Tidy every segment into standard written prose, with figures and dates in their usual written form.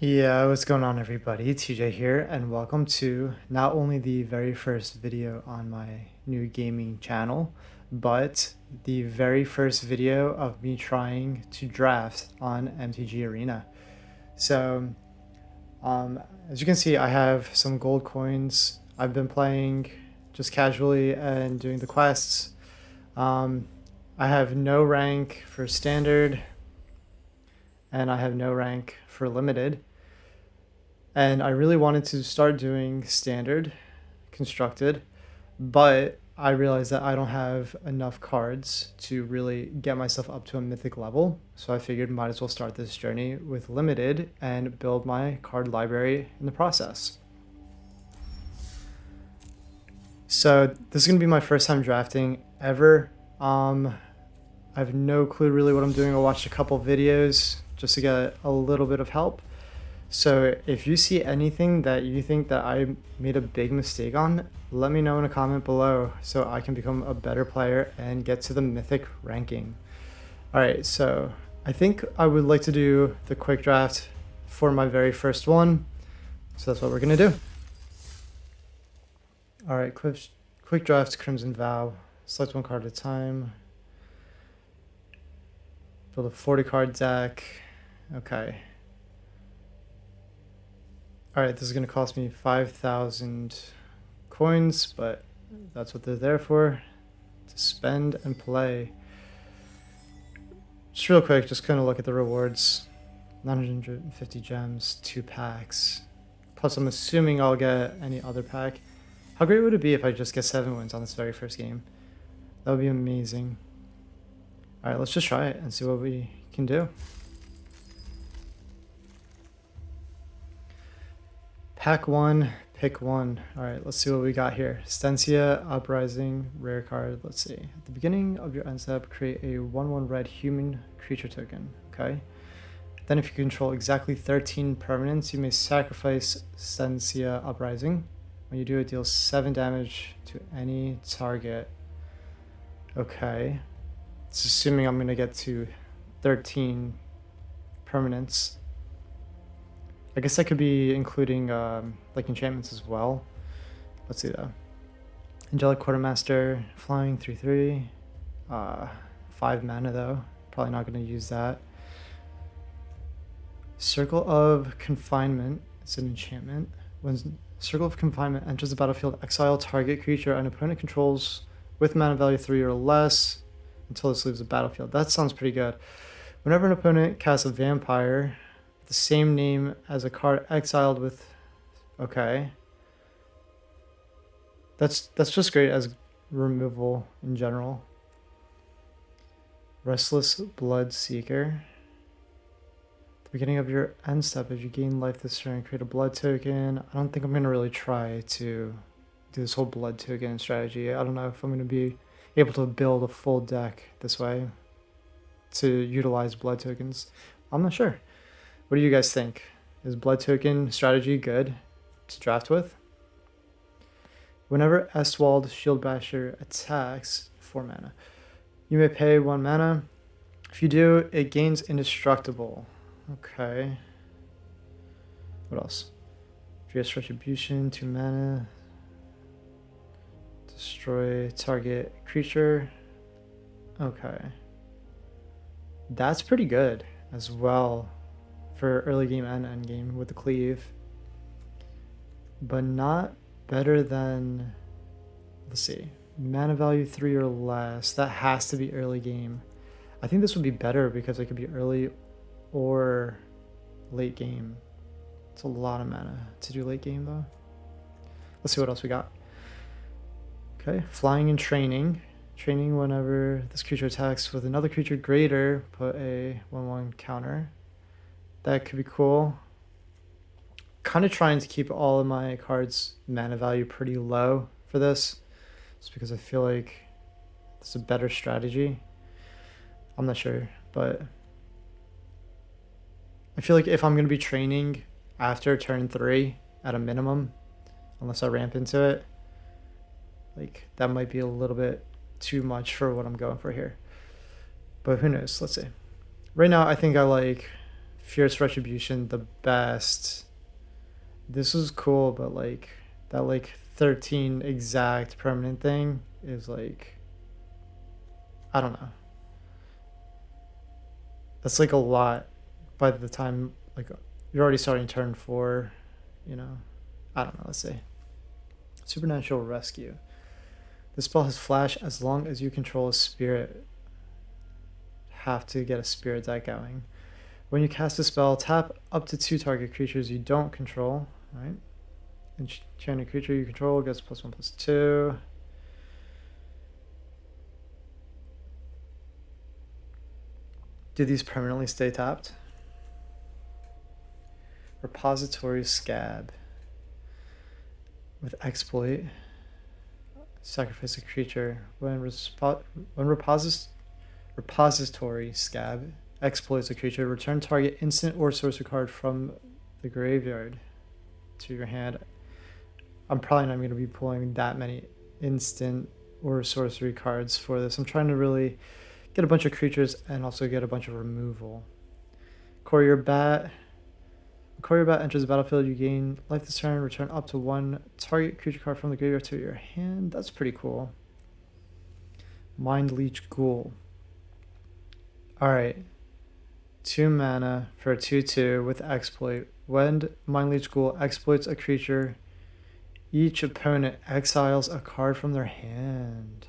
Yeah, what's going on, everybody? TJ here, and welcome to not only the very first video on my new gaming channel, but the very first video of me trying to draft on MTG Arena. So, as you can see, I have some gold coins. I've been playing just casually and doing the quests. I have no rank for standard, and I have no rank for limited. And I really wanted to start doing standard constructed, but I realized that I don't have enough cards to really get myself up to a mythic level. So I figured might as well start this journey with limited and build my card library in the process. So this is going to be my first time drafting ever. I have no clue really what I'm doing. I watched a couple videos just to get a little bit of help. So if you see anything that you think that I made a big mistake on, let me know in a comment below so I can become a better player and get to the mythic ranking. Alright, so I think I would like to do the quick draft for my very first one. So that's what we're going to do. Alright, quick draft, Crimson Vow. Select one card at a time. Build a 40 card deck. Okay. Alright, this is going to cost me 5,000 coins, but that's what they're there for, to spend and play. Just real quick, just kind of look at the rewards. 950 gems, 2 packs. Plus I'm assuming I'll get any other pack. How great would it be if I just get 7 wins on this very first game? That would be amazing. Alright, let's just try it and see what we can do. Pack 1, pick 1. Alright, let's see what we got here. Stensia, Uprising, rare card. Let's see. At the beginning of your end step, create a 1/1 red human creature token. Okay. Then if you control exactly 13 permanents, you may sacrifice Stensia Uprising. When you do, it deals 7 damage to any target. Okay. It's assuming I'm going to get to 13 permanents. I guess that could be including like enchantments as well. Let's see though. Angelic Quartermaster, flying 3/3. 5 mana though. Probably not going to use that. Circle of Confinement. It's an enchantment. When Circle of Confinement enters the battlefield, exile target creature an opponent controls with mana value 3 or less until this leaves the battlefield. That sounds pretty good. Whenever an opponent casts a vampire, the same name as a card exiled with... Okay. That's just great as removal in general. Restless Blood Seeker. At the beginning of your end step, if you gain life this turn, create a blood token. I don't think I'm going to really try to do this whole blood token strategy. I don't know if I'm going to be able to build a full deck this way to utilize blood tokens. I'm not sure. What do you guys think? Is blood token strategy good to draft with? Whenever Estwald Shieldbasher attacks, 4 mana. You may pay 1 mana. If you do, it gains indestructible. Okay. What else? Fierce Retribution, 2 mana. Destroy target creature. Okay. That's pretty good as well for early game and end game with the cleave, but not better than, let's see, mana value 3 or less. That has to be early game. I think this would be better because it could be early or late game. It's a lot of mana to do late game though. Let's see what else we got. Okay, flying and training. Training, whenever this creature attacks with another creature greater, put a 1/1 counter. That could be cool. Kind of trying to keep all of my cards' mana value pretty low for this, just because I feel like it's a better strategy. I'm not sure, but I feel like if I'm going to be training after turn 3 at a minimum, unless I ramp into it, like that might be a little bit too much for what I'm going for here. But who knows? Let's see. Right now, I think I like Fierce Retribution the best. This was cool, but like that like 13 exact permanent thing is like, I don't know. That's like a lot by the time like you're already starting turn 4, you know. I don't know, let's see. Supernatural Rescue. This spell has flash as long as you control a spirit. Have to get a spirit deck going. When you cast a spell, tap up to 2 target creatures you don't control. Right? Enchanted creature you control gets +1/+2. Do these permanently stay tapped? Repository Scab. With exploit, sacrifice a creature. When repository Scab exploits a creature, return target instant or sorcery card from the graveyard to your hand. I'm probably not going to be pulling that many instant or sorcery cards for this. I'm trying to really get a bunch of creatures and also get a bunch of removal. Courier Bat. When Courier Bat enters the battlefield, you gain life this turn. Return up to 1 target creature card from the graveyard to your hand. That's pretty cool. Mind Leech Ghoul. Alright. 2 mana for a 2/2 with exploit. When Mind Leech Ghoul exploits a creature, each opponent exiles a card from their hand.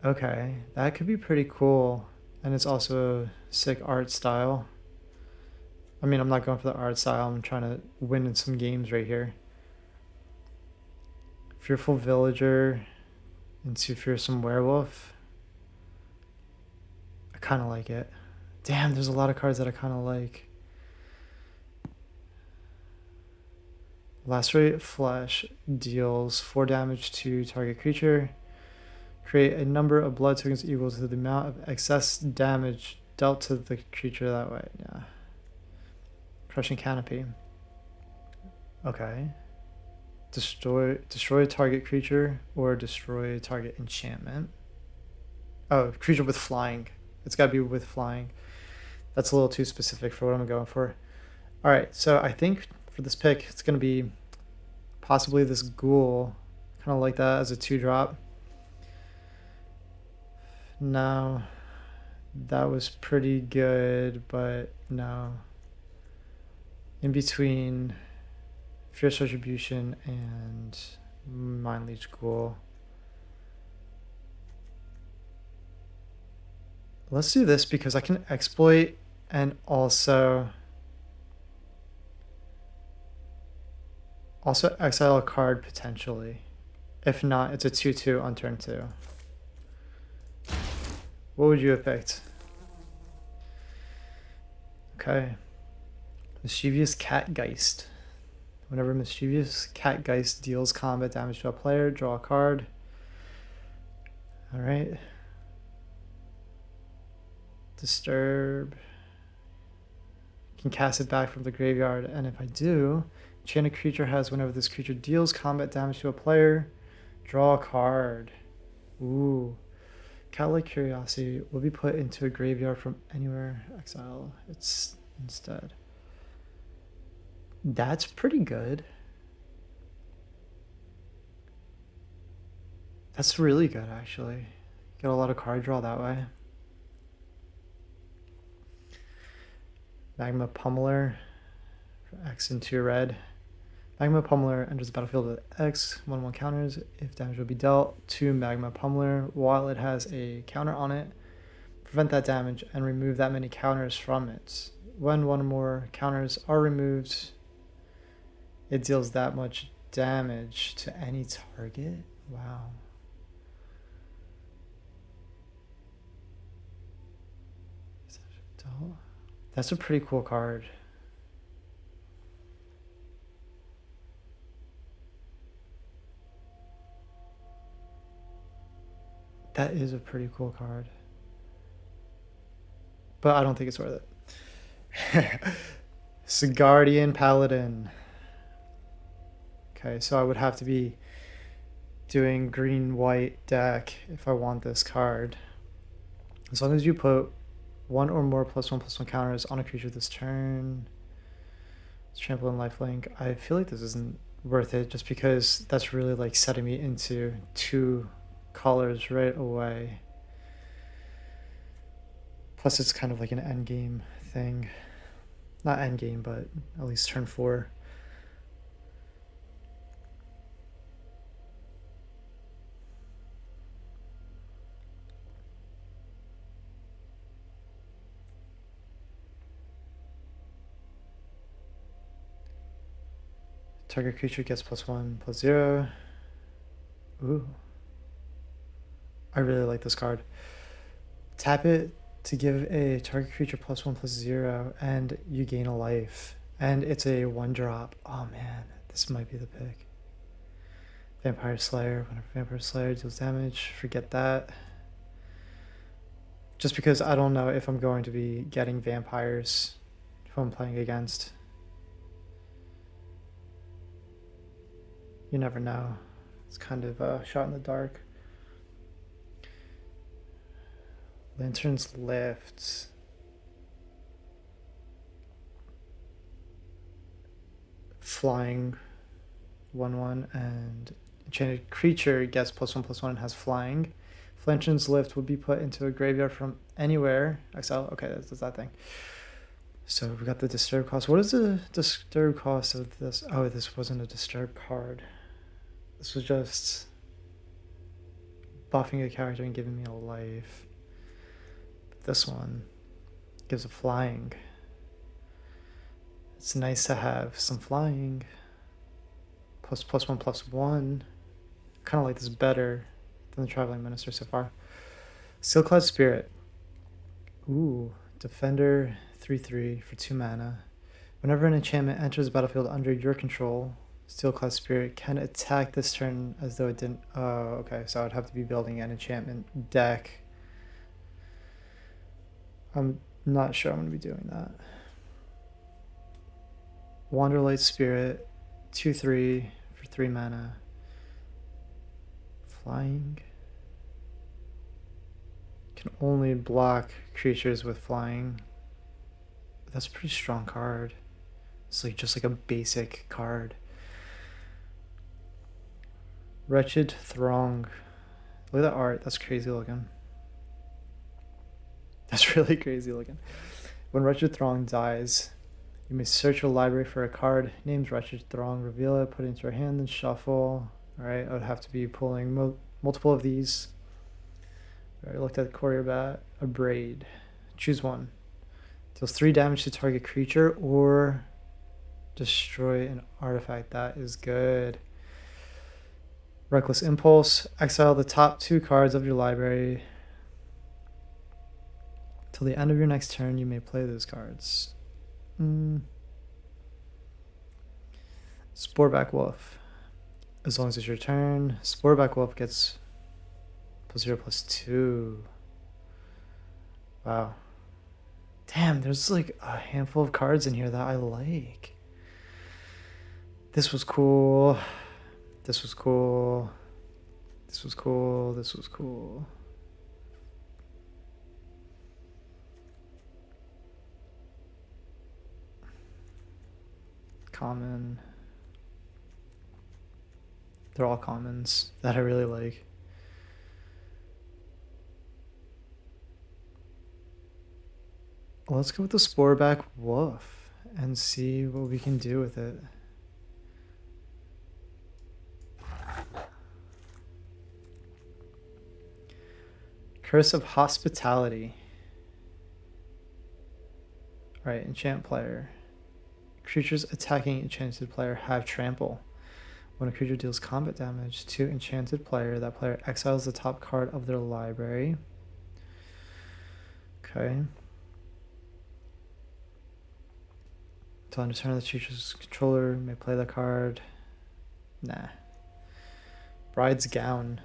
Okay, that could be pretty cool. And it's also a sick art style. I mean, I'm not going for the art style. I'm trying to win in some games right here. Fearful Villager into Fearsome Werewolf. I kind of like it. Damn, there's a lot of cards that I kind of like. Lacerate Flesh deals 4 damage to target creature. Create a number of blood tokens equal to the amount of excess damage dealt to the creature that way. Yeah. Crushing Canopy. Okay. Destroy target creature or destroy target enchantment. Oh, creature with flying. It's got to be with flying. That's a little too specific for what I'm going for. All right, so I think for this pick, it's going to be possibly this ghoul. Kind of like that as a 2-drop. No, that was pretty good, but no. In between Fierce Retribution and Mind Leech Ghoul. Let's do this because I can exploit and also exile a card potentially. If not, it's a 2/2 on turn 2. What would you have picked? Okay. Mischievous Catgeist. Whenever Mischievous Catgeist deals combat damage to a player, draw a card. Alright. Disturb. Can cast it back from the graveyard, and if I do, enchanted creature has whenever this creature deals combat damage to a player, draw a card. Ooh. Cat-like Curiosity will be put into a graveyard from anywhere. Exile it's instead. That's pretty good. That's really good, actually. Get a lot of card draw that way. Magma Pummeler for X into red. Magma Pummeler enters the battlefield with X, 1/1 counters. If damage will be dealt to Magma Pummeler while it has a counter on it, prevent that damage and remove that many counters from it. When 1 or more counters are removed, it deals that much damage to any target. Wow. That's a pretty cool card. That is a pretty cool card. But I don't think it's worth it. Sigardian Paladin. Okay, so I would have to be doing green-white deck if I want this card. As long as you put one or more +1/+1 counters on a creature this turn. It's trample and lifelink. I feel like this isn't worth it just because that's really like setting me into 2 colors right away. Plus it's kind of like an end game thing. Not end game, but at least turn 4. Target creature gets +1/+0. Ooh. I really like this card. Tap it to give a target creature +1/+0 and you gain a life. And it's a 1-drop. Oh man, this might be the pick. Vampire Slayer. Whenever Vampire Slayer deals damage, forget that. Just because I don't know if I'm going to be getting vampires who I'm playing against. You never know. It's kind of a shot in the dark. Lantern's Lift. Flying 1/1 and enchanted creature gets +1/+1 and has flying. Lantern's Lift would be put into a graveyard from anywhere. Exile. Okay, that's that thing. So we got the disturb cost. What is the disturb cost of this? Oh, this wasn't a disturb card. This was just buffing a character and giving me a life. But this one gives a flying. It's nice to have some flying. +1/+1. Kind of like this better than the Traveling Minister so far. Steelclad Spirit. Ooh, Defender 3/3 for 2 mana. Whenever an enchantment enters the battlefield under your control, Steelclad Spirit can attack this turn as though it didn't. Oh, okay, so I'd have to be building an enchantment deck. I'm not sure I'm going to be doing that. Wanderlight Spirit 2/3 for 3 mana. Flying. Can only block creatures with flying. That's a pretty strong card. It's like just like a basic card. Wretched Throng. Look at that art. That's crazy looking. That's really crazy looking. When Wretched Throng dies, you may search your library for a card named Wretched Throng, reveal it, put it into your hand, and shuffle. Alright, I would have to be pulling multiple of these. Alright, looked at Courier Bat. A Braid. Choose one. Deals 3 damage to target creature or destroy an artifact. That is good. Reckless Impulse. Exile the top 2 cards of your library. Till the end of your next turn, you may play those cards. Sporeback Wolf. As long as it's your turn, Sporeback Wolf gets +0/+2. Wow. Damn, there's like a handful of cards in here that I like. This was cool. This was cool. This was cool. This was cool. Common. They're all commons that I really like. Let's go with the Sporeback Wolf and see what we can do with it. Curse of Hospitality. Right, enchant player. Creatures attacking enchanted player have trample. When a creature deals combat damage to enchanted player, that player exiles the top card of their library. Okay. Until end of turn, the creature's controller may play the card. Nah. Bride's Gown.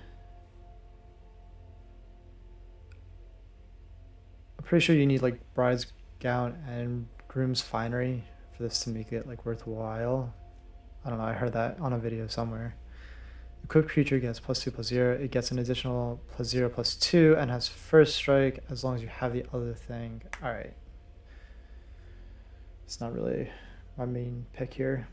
I'm pretty sure you need like Bride's Gown and Groom's Finery for this to make it like worthwhile. I don't know, I heard that on a video somewhere. Equipped creature gets +2/+0. It gets an additional +0/+2 and has first strike as long as you have the other thing. Alright. It's not really my main pick here.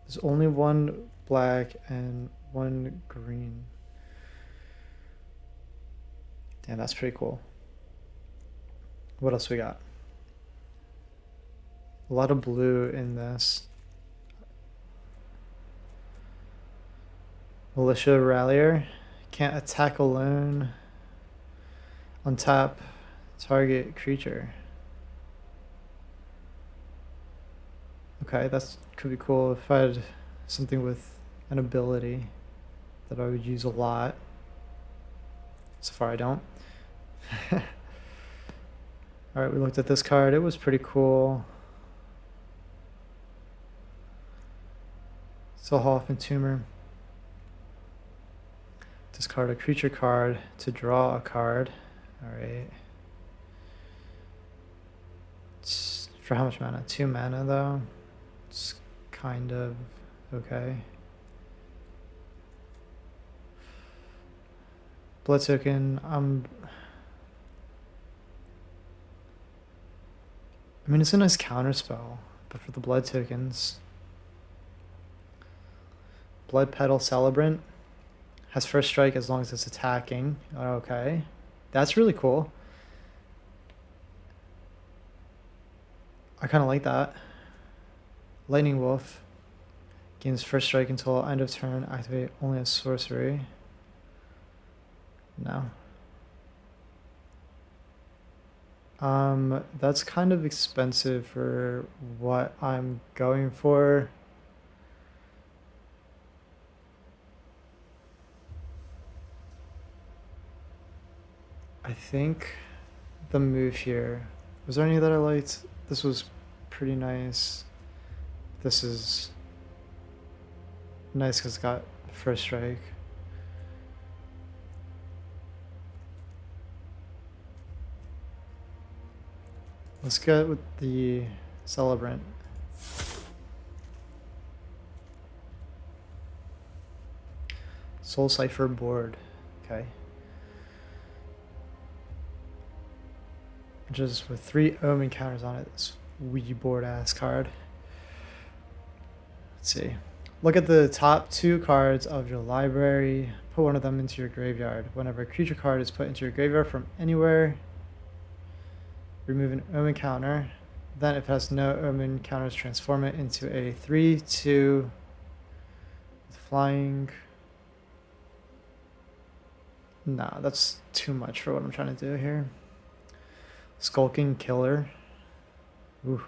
There's only one black and one green. Damn, that's pretty cool. What else we got? A lot of blue in this. Militia Rallier. Can't attack alone. Untap target creature. Okay, that could be cool if I had something with an ability that I would use a lot. So far I don't. Alright, we looked at this card. It was pretty cool. Soulhoff and Tumor. Discard a creature card to draw a card. Alright. For how much mana? 2 mana though. It's kind of okay. Blood token. I mean, it's a nice counter spell, but for the blood tokens. Blood Petal Celebrant. Has first strike as long as it's attacking. Okay. That's really cool. I kind of like that. Lightning Wolf. Gains first strike until end of turn. Activate only as sorcery. No. That's kind of expensive for what I'm going for. I think the move here, was there any that I liked? This was pretty nice. This is nice because it's got first strike. Let's get with the Celebrant. Soul Cipher board. Okay. Just with 3 Omen counters on it. This wee board ass card. Let's see. Look at the top 2 cards of your library. Put one of them into your graveyard. Whenever a creature card is put into your graveyard from anywhere, remove an Omen counter. Then if it has no Omen counters, transform it into a 3/2 with flying. Nah, that's too much for what I'm trying to do here. Skulking Killer. Ooh.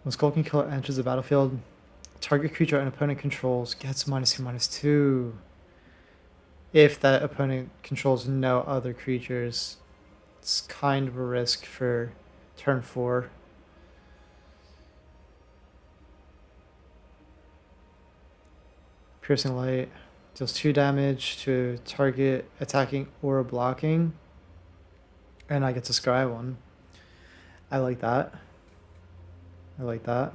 When Skulking Killer enters the battlefield, target creature an opponent controls gets -2/-2. If that opponent controls no other creatures, it's kind of a risk for turn 4. Piercing Light deals 2 damage to target attacking or blocking. And I get to scry 1. I like that. I like that.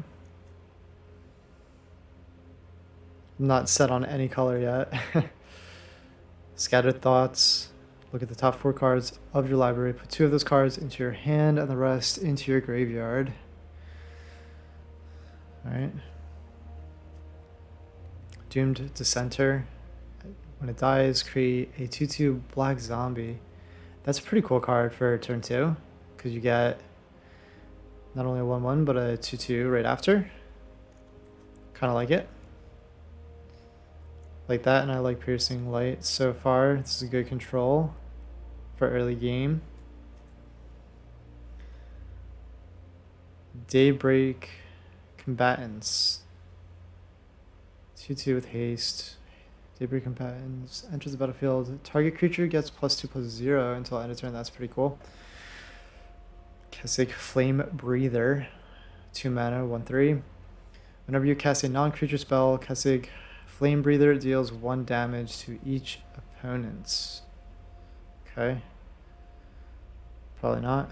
I'm not set on any color yet. Scattered Thoughts. Look at the top 4 cards of your library. Put 2 of those cards into your hand and the rest into your graveyard. Alright. Doomed Dissenter. When it dies, create a 2/2 black zombie. That's a pretty cool card for turn 2, because you get not only a 1/1 but a 2/2 right after. Kind of like it. Like that, and I like Piercing Light so far. This is a good control for early game. Daybreak Combatants. 2/2 with haste. Daybreak Combatants enters the battlefield. Target creature gets +2/+0 until end of turn. That's pretty cool. Kessig Flame Breather. 2 mana, 1/3. Whenever you cast a non-creature spell, Kessig Flame Breather deals 1 damage to each opponent. Okay. Probably not.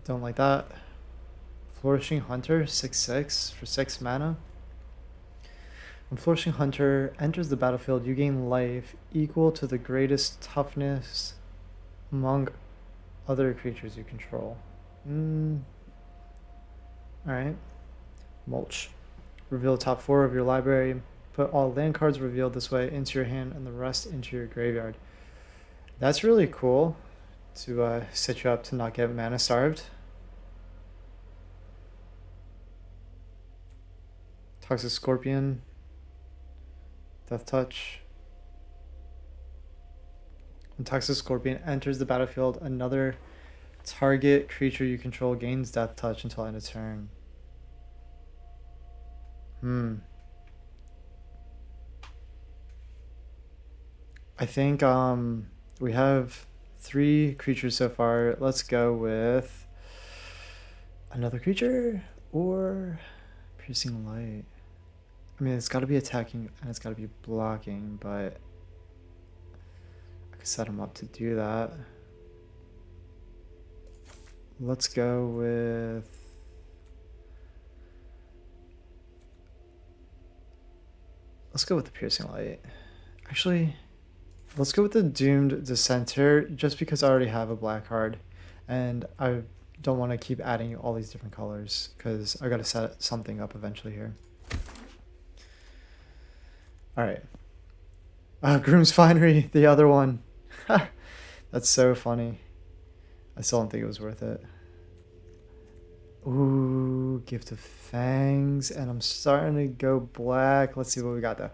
Don't like that. Flourishing Hunter, 6/6 for 6 mana. When Flourishing Hunter enters the battlefield, you gain life equal to the greatest toughness among other creatures you control. Alright. Mulch. Reveal the top 4 of your library. Put all land cards revealed this way into your hand and the rest into your graveyard. That's really cool to set you up to not get mana starved. Toxic Scorpion. Death Touch. When Toxic Scorpion enters the battlefield, another target creature you control gains Death Touch until end of turn. I think we have 3 creatures so far. Let's go with another creature or Piercing Light. I mean, it's got to be attacking and it's got to be blocking, but I could set him up to do that. Let's go with... Let's go with the Piercing Light. Actually, let's go with the Doomed Dissenter, just because I already have a black card, and I don't want to keep adding all these different colors, because I got to set something up eventually here. Alright. Groom's Finery, the other one. That's so funny. I still don't think it was worth it. Ooh, Gift of Fangs, and I'm starting to go black. Let's see what we got though.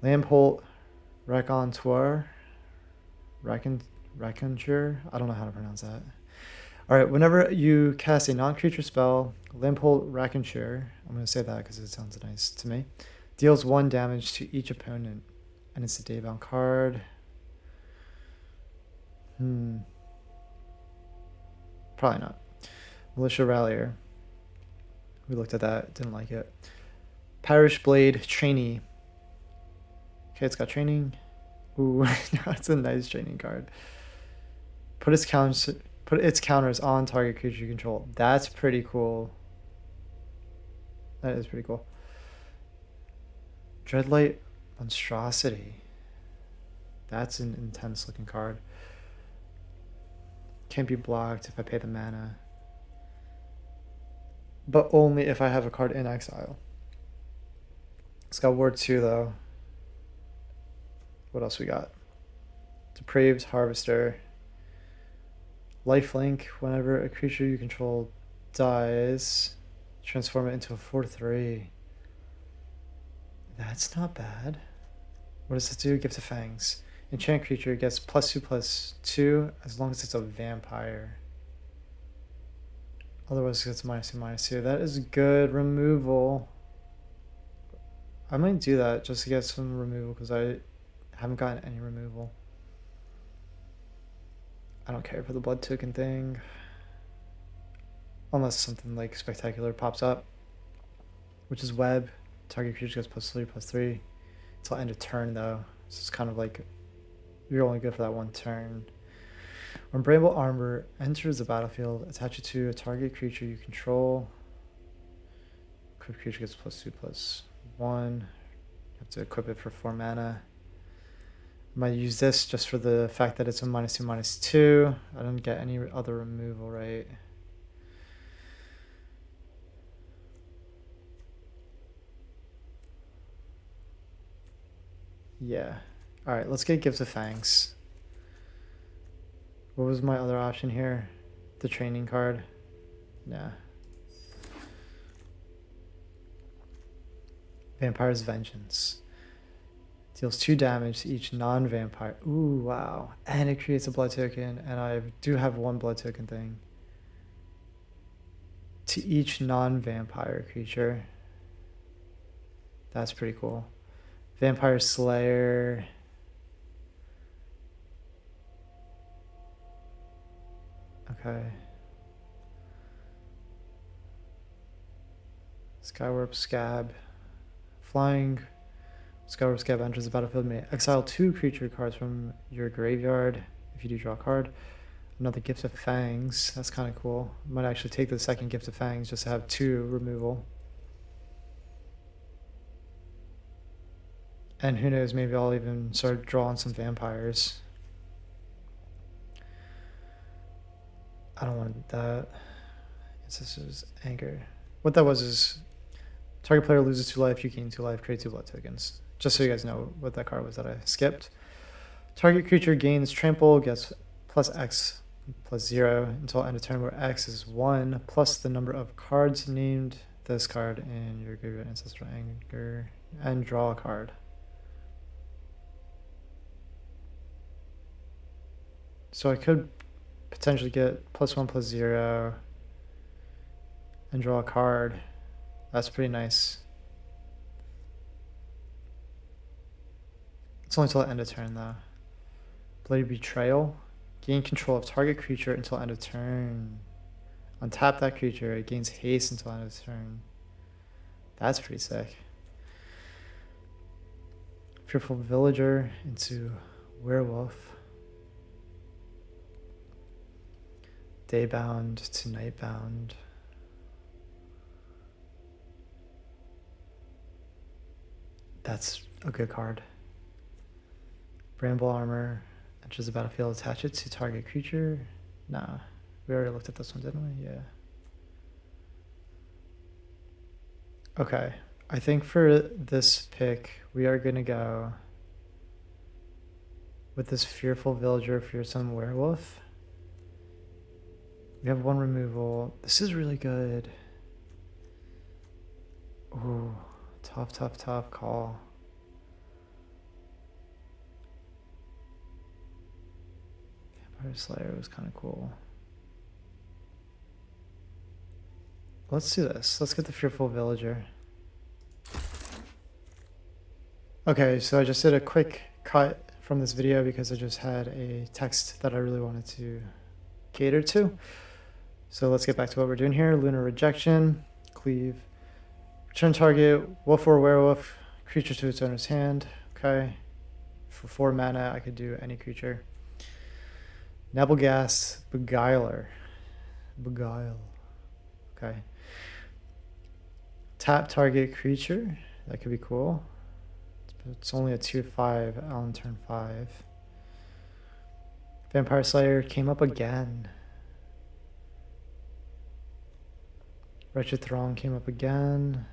Lampholt, Raconteur, Raconteur. I don't know how to pronounce that. All right, whenever you cast a non-creature spell, Lampholt Raconteur, I'm going to say that because it sounds nice to me, deals 1 damage to each opponent, and it's a daybound card. Probably not. Militia Rallier. We looked at that, didn't like it. Parish Blade Trainee. Okay, it's got training. Ooh, it's a nice training card. Put its counters on target creature you control. That's pretty cool. That is pretty cool. Dreadlight Monstrosity. That's an intense looking card. Can't be blocked if I pay the mana. But only if I have a card in exile. It's got Ward 2 though. What else we got? Depraved Harvester. Lifelink. Whenever a creature you control dies, transform it into a 4/3. That's not bad. What does it do? Gift of Fangs. Enchant creature gets +2/+2 as long as it's a vampire. Otherwise it gets -2/-2. That is good removal. I might do that just to get some removal because I haven't gotten any removal. I don't care for the blood token thing. Unless something like spectacular pops up. Which is web. Target creature gets +3/+3. Until end of turn though. So it's kind of like you're only good for that 1 turn. When Bramble Armor enters the battlefield, attach it to a target creature you control. Equipped creature gets +2/+1. You have to equip it for 4 mana. I might use this just for the fact that it's a -2/-2. I don't get any other removal, right? Yeah. Alright, let's get Gift of Fangs. What was my other option here? The training card? Nah. Vampire's Vengeance. Deals 2 damage to each non-vampire. Ooh, wow. And it creates a blood token, and I do have 1 blood token thing. To each non-vampire creature. That's pretty cool. Vampire Slayer. Okay. Skywarp Scab. Flying. Skywarp Scab enters the battlefield. May exile 2 creature cards from your graveyard if you do draw a card. Another Gift of Fangs. That's kind of cool. Might actually take the second Gift of Fangs just to have 2 removal. And who knows, maybe I'll even start drawing some vampires. I don't want that. This is Anger. What that was is target player loses 2 life, you gain 2 life, create 2 blood tokens. Just so you guys know what that card was that I skipped. Target creature gains trample, gets plus X plus 0 until end of turn, where X is 1 plus the number of cards named this card in your graveyard ancestral anger, and draw a card. So I could potentially get +1 +0 and draw a card. That's pretty nice. It's only till the end of turn though. Bloody Betrayal. Gain control of target creature until end of turn. Untap that creature. It gains haste until end of turn. That's pretty sick. Fearful Villager into Werewolf. Daybound to Nightbound. That's a good card. Bramble Armor. Enters the battlefield, attach it to target creature. Nah, we already looked at this one, didn't we? Yeah. Okay, I think for this pick, we are going to go with this Fearful Villager, Fearsome Werewolf. We have 1 removal. This is really good. Ooh, tough call. Vampire Slayer was kind of cool. Let's do this. Let's get the Fearful Villager. Okay, so I just did a quick cut from this video because I just had a text that I really wanted to cater to. So let's get back to what we're doing here. Lunar Rejection, Cleave. Return target, wolf or werewolf, creature to its owner's hand. Okay. For 4 mana, I could do any creature. Nebelgast, Beguiler. Beguile. Okay. Tap target creature. That could be cool. It's only a 2/5 on turn 5. Vampire Slayer came up again. Wretched Throng came up again.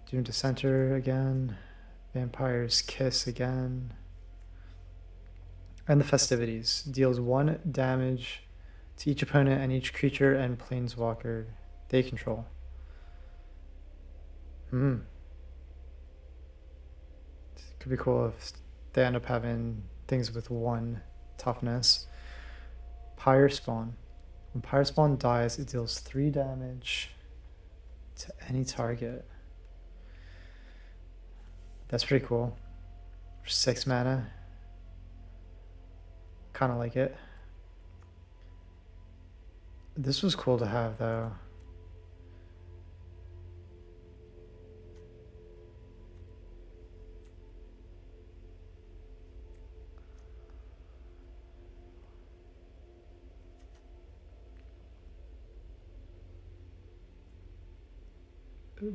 Doom Dissenter again. Vampire's Kiss again. And the Festivities. Deals 1 damage to each opponent and each creature and planeswalker they control. Could be cool if they end up having things with 1 toughness. Pyre Spawn. When Pyre Spawn dies, it deals 3 damage to any target. That's pretty cool. For 6 mana. Kind of like it. This was cool to have though.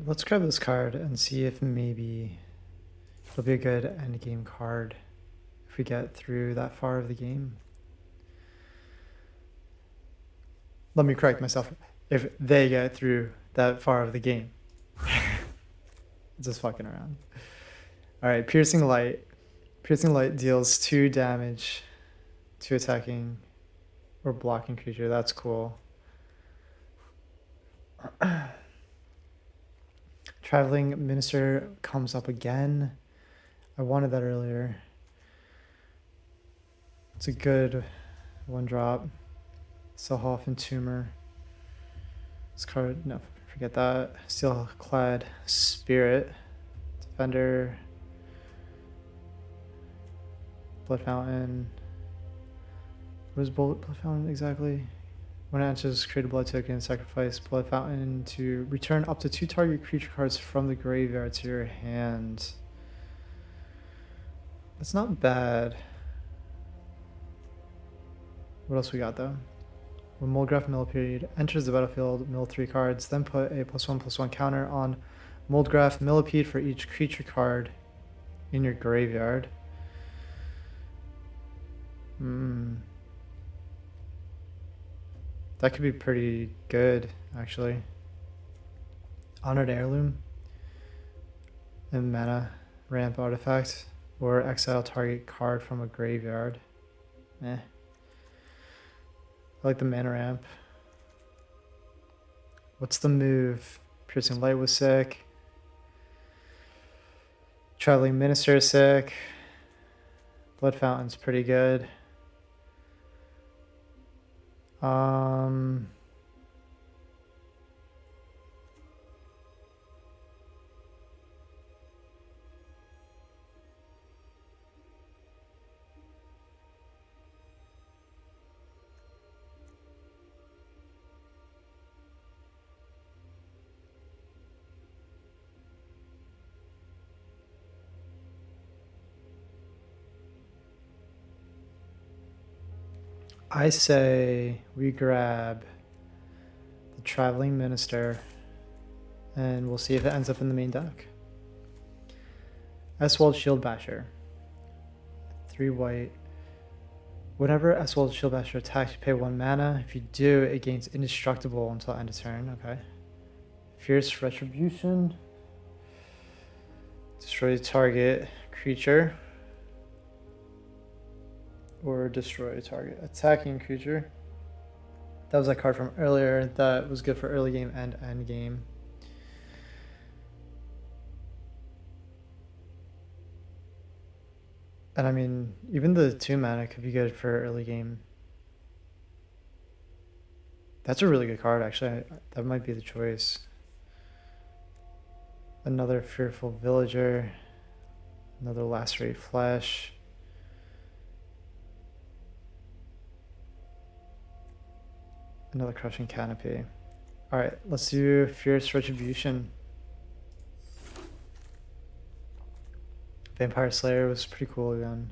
Let's grab this card and see if maybe it'll be a good end game card if we get through that far of the game. Let me correct myself. If they get through that far of the game. Just fucking around. Alright, Piercing Light. Piercing Light deals 2 damage to attacking or blocking creature. That's cool. Traveling Minister comes up again. I wanted that earlier. It's a good 1-drop. Selhoff and Tumor. This card, no, forget that. Steelclad Spirit. Defender. Blood Fountain. What is Blood Fountain exactly? When it enters, create a blood token, sacrifice Blood Fountain to return up to 2 target creature cards from the graveyard to your hand. That's not bad. What else we got though? When Moldgraf Millipede enters the battlefield, mill 3 cards, then put a +1/+1 counter on Moldgraf Millipede for each creature card in your graveyard. That could be pretty good, actually. Honored Heirloom and mana ramp artifact, or exile target card from a graveyard. I like the mana ramp. What's the move? Piercing Light was sick. Traveling Minister is sick. Blood Fountain's pretty good. I say we grab the Traveling Minister and we'll see if it ends up in the main deck. Eswald Shield Basher. 3 white. Whenever Eswald Shield Basher attacks, you pay 1 mana. If you do, it gains indestructible until end of turn. Okay. Fierce Retribution. Destroy target creature. Or destroy a target attacking creature. That was that card from earlier that was good for early game and end game. And I mean, even the 2 mana could be good for early game. That's a really good card, actually. That might be the choice. Another Fearful Villager. Another Lacerate Flesh. Another Crushing Canopy. Alright, let's do Fierce Retribution. Vampire Slayer was pretty cool again.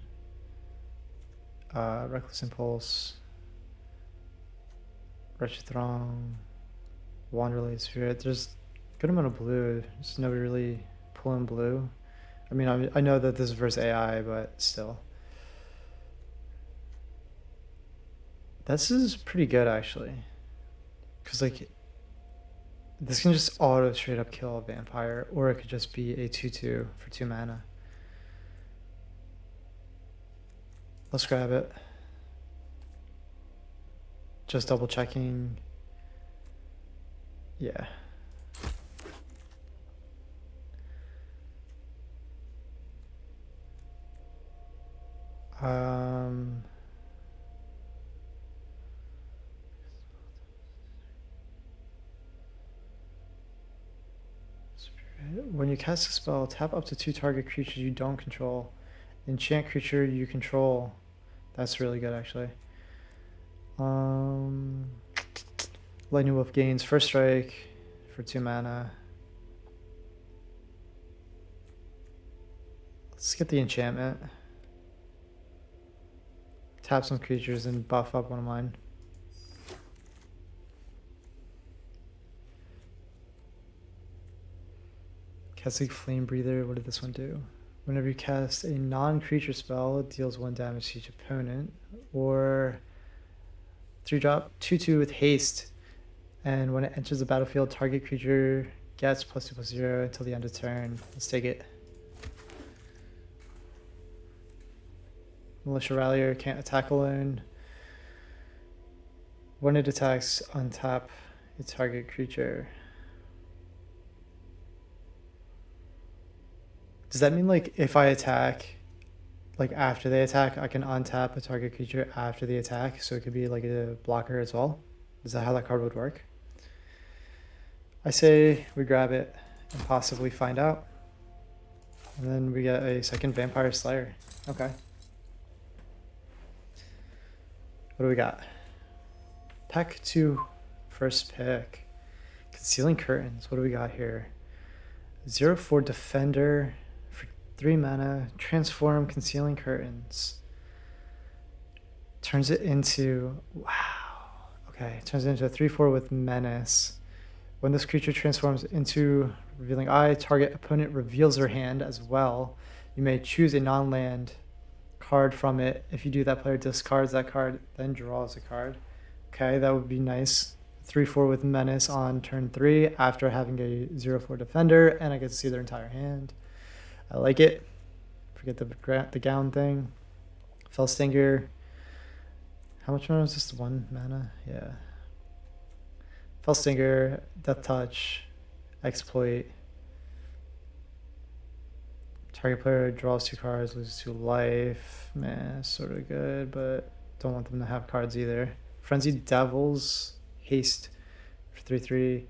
Reckless Impulse. Wretched Throng. Wanderlade Spirit. There's a good amount of blue. Just nobody really pulling blue. I mean, I know that this is versus AI, but still. This is pretty good, actually. Because, like, this can just auto straight up kill a vampire, or it could just be a 2/2 for 2 mana. Let's grab it. Just double checking. Yeah. When you cast a spell, tap up to 2 target creatures you don't control. Enchant creature you control. That's really good, actually. Lightning Wolf gains first strike for 2 mana. Let's get the enchantment. Tap some creatures and buff up one of mine. Casting Flame Breather, what did this one do? Whenever you cast a non-creature spell, it deals 1 damage to each opponent. Or 3-drop 2/2 with haste. And when it enters the battlefield, target creature gets +2/+0 until the end of turn. Let's take it. Militia Rallier can't attack alone. When it attacks, untap a target creature. Does that mean, like, if I attack, like, after they attack, I can untap a target creature after the attack? So it could be, like, a blocker as well? Is that how that card would work? I say we grab it and possibly find out. And then we get a second Vampire Slayer. Okay. What do we got? Pack 2, first pick. Concealing Curtains. What do we got here? 0/4 Defender. 3 mana, transform Concealing Curtains. Turns it into, wow. Okay, turns it into a 3/4 with Menace. When this creature transforms into Revealing Eye, target opponent reveals their hand as well. You may choose a non-land card from it. If you do, that player discards that card, then draws a card. Okay, that would be nice. 3/4 with Menace on turn 3 after having a 0/4 defender, and I get to see their entire hand. I like it. Forget the gown thing. Fellstinger. How much mana is this? 1 mana? Yeah. Fellstinger, Death Touch, Exploit. Target player draws 2 cards, loses 2 life. Man, sort of good, but don't want them to have cards either. Frenzied Devils, Haste for 3/3.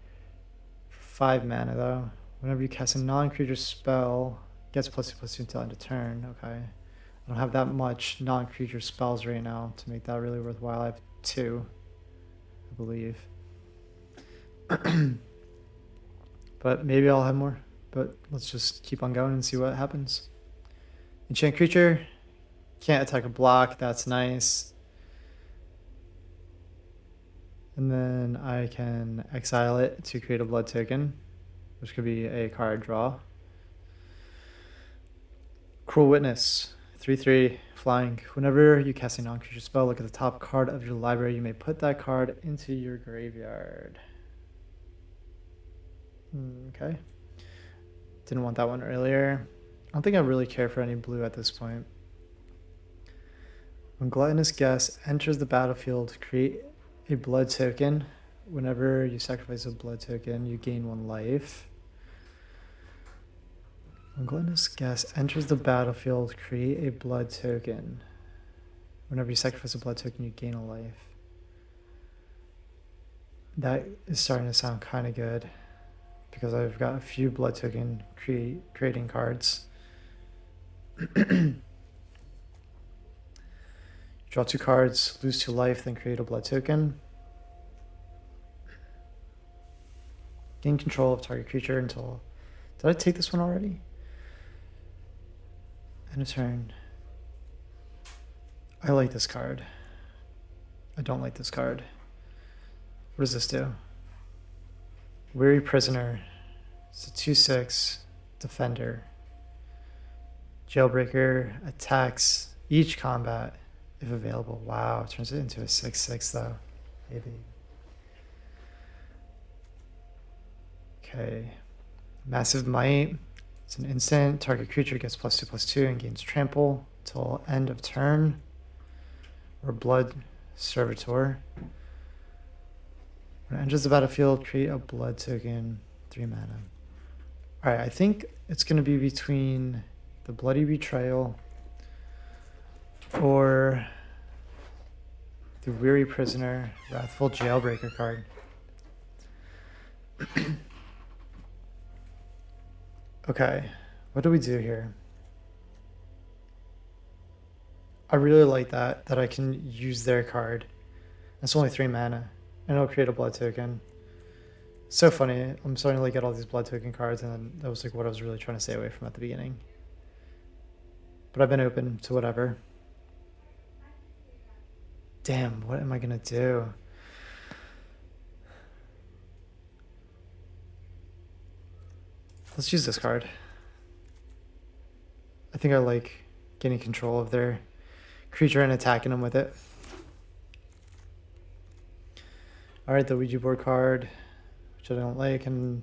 5 mana though. Whenever you cast a non-creature spell, gets +2/+2 until end of turn. Okay. I don't have that much non-creature spells right now to make that really worthwhile. I have 2, I believe. But maybe I'll have more. But let's just keep on going and see what happens. Enchant creature. Can't attack or block. That's nice. And then I can exile it to create a blood token, which could be a card draw. Cruel Witness. 3/3 flying. Whenever you cast a non-creature spell, look at the top card of your library. You may put that card into your graveyard. Okay. Didn't want that one earlier. I don't think I really care for any blue at this point. When Gluttonous Guest enters the battlefield, create a blood token. Whenever you sacrifice a blood token, you gain 1 life. When Gluttonous Guest enters the battlefield, create a blood token. Whenever you sacrifice a blood token, you gain a life. That is starting to sound kind of good, because I've got a few blood token creating cards. Draw 2 cards, lose 2 life, then create a blood token. Gain control of target creature until... Did I take this one already? End of turn. I like this card. I don't like this card. What does this do? Weary Prisoner. It's a 2/6 defender. Jailbreaker attacks each combat if available. Wow, turns it into a 6/6 though. Maybe. Okay. Massive Might. It's an instant. Target creature gets +2/+2 and gains trample till end of turn. Or Blood Servitor. When it enters the battlefield, create a blood token, 3 mana. Alright, I think it's going to be between the Bloody Betrayal or the Weary Prisoner, Wrathful Jailbreaker card. Okay, what do we do here? I really like that I can use their card. It's only 3 mana, and it'll create a blood token. So funny, I'm starting to like get all these blood token cards, and that was like what I was really trying to stay away from at the beginning. But I've been open to whatever. Damn, what am I gonna do? Let's use this card. I think I like getting control of their creature and attacking them with it. Alright, the Ouija board card, which I don't like, and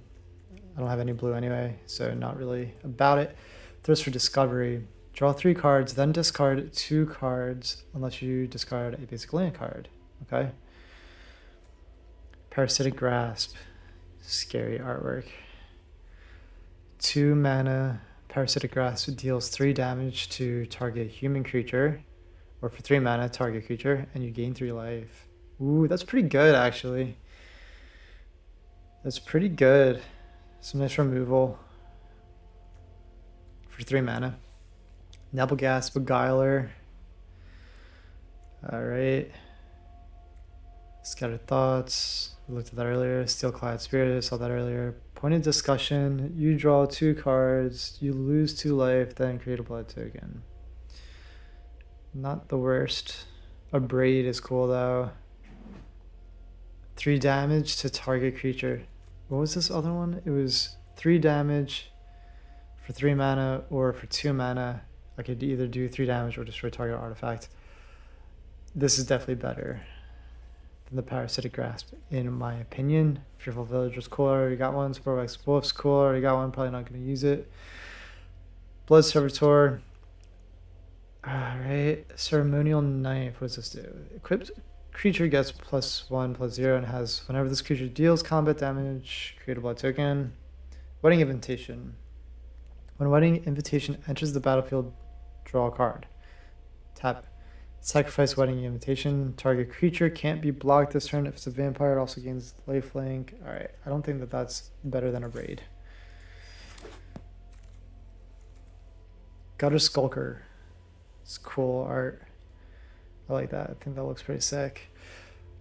I don't have any blue anyway, so not really about it. Thirst for Discovery. Draw 3 cards, then discard 2 cards unless you discard a basic land card. Okay. Parasitic Grasp. Scary artwork. 2 mana. Parasitic Grasp deals 3 damage to target human creature, or for 3 mana, target creature, and you gain 3 life. Ooh, that's pretty good actually. That's pretty good. Some nice removal for 3 mana. Nebelgast, Beguiler. Alright. Scattered Thoughts. We looked at that earlier. Steelclad Spirit, saw that earlier. Point of Discussion. You draw 2 cards. You lose 2 life, then create a blood token. Not the worst. A braid is cool though. 3 damage to target creature. What was this other one? It was 3 damage for 3 mana, or for 2 mana, I could either do 3 damage or destroy target artifact. This is definitely better than the Parasitic Grasp, in my opinion. Fearful Villager's cool, I already got one. Sporvex Wolf's cool, I already got one, probably not going to use it. Blood Servitor. Alright, Ceremonial Knife, what does this do? Equipped creature gets +1/+0 and has, whenever this creature deals combat damage, create a blood token. Wedding Invitation. When Wedding Invitation enters the battlefield, draw a card. Tap. Sacrifice Wedding Invitation. Target creature can't be blocked this turn. If it's a vampire, it also gains lifelink. Alright, I don't think that that's better than a raid. Gutter Skulker. It's cool art. I like that. I think that looks pretty sick.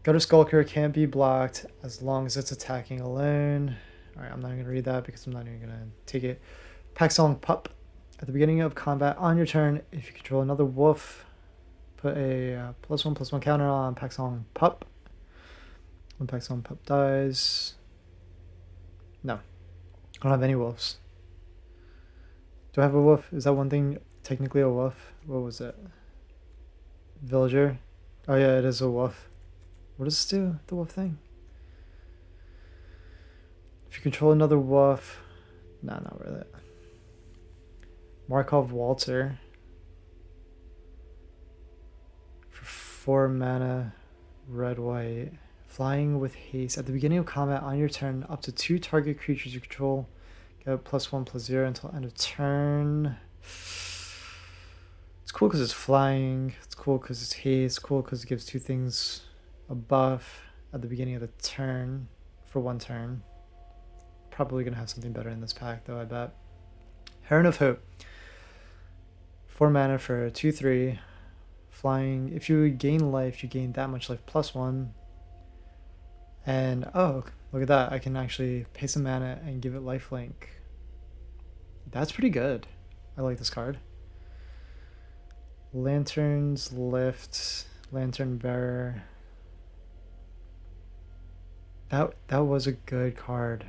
Gutter Skulker can't be blocked as long as it's attacking alone. Alright, I'm not going to read that because I'm not even going to take it. Paxong Pup. At the beginning of combat on your turn, if you control another wolf, put a +1/+1 counter on Paxong Pup. When Paxong Pup dies... No. I don't have any wolves. Do I have a wolf? Is that one thing technically a wolf? What was it? Villager? Oh yeah, it is a wolf. What does this do, the wolf thing? If you control another wolf... Nah, not worth it. Markov Waltzer. For 4 mana, red-white. Flying with haste. At the beginning of combat on your turn, up to 2 target creatures you control get +1/+0 until end of turn. It's cool because it's flying. It's cool because it's haste. It's cool because it gives 2 things a buff at the beginning of the turn for 1 turn. Probably going to have something better in this pack though, I bet. Heron of Hope. 4 mana for 2/3. Flying. If you gain life, you gain that much life +1. And oh, look at that. I can actually pay some mana and give it lifelink. That's pretty good. I like this card. Lantern's Lift. Lantern Bearer. That was a good card.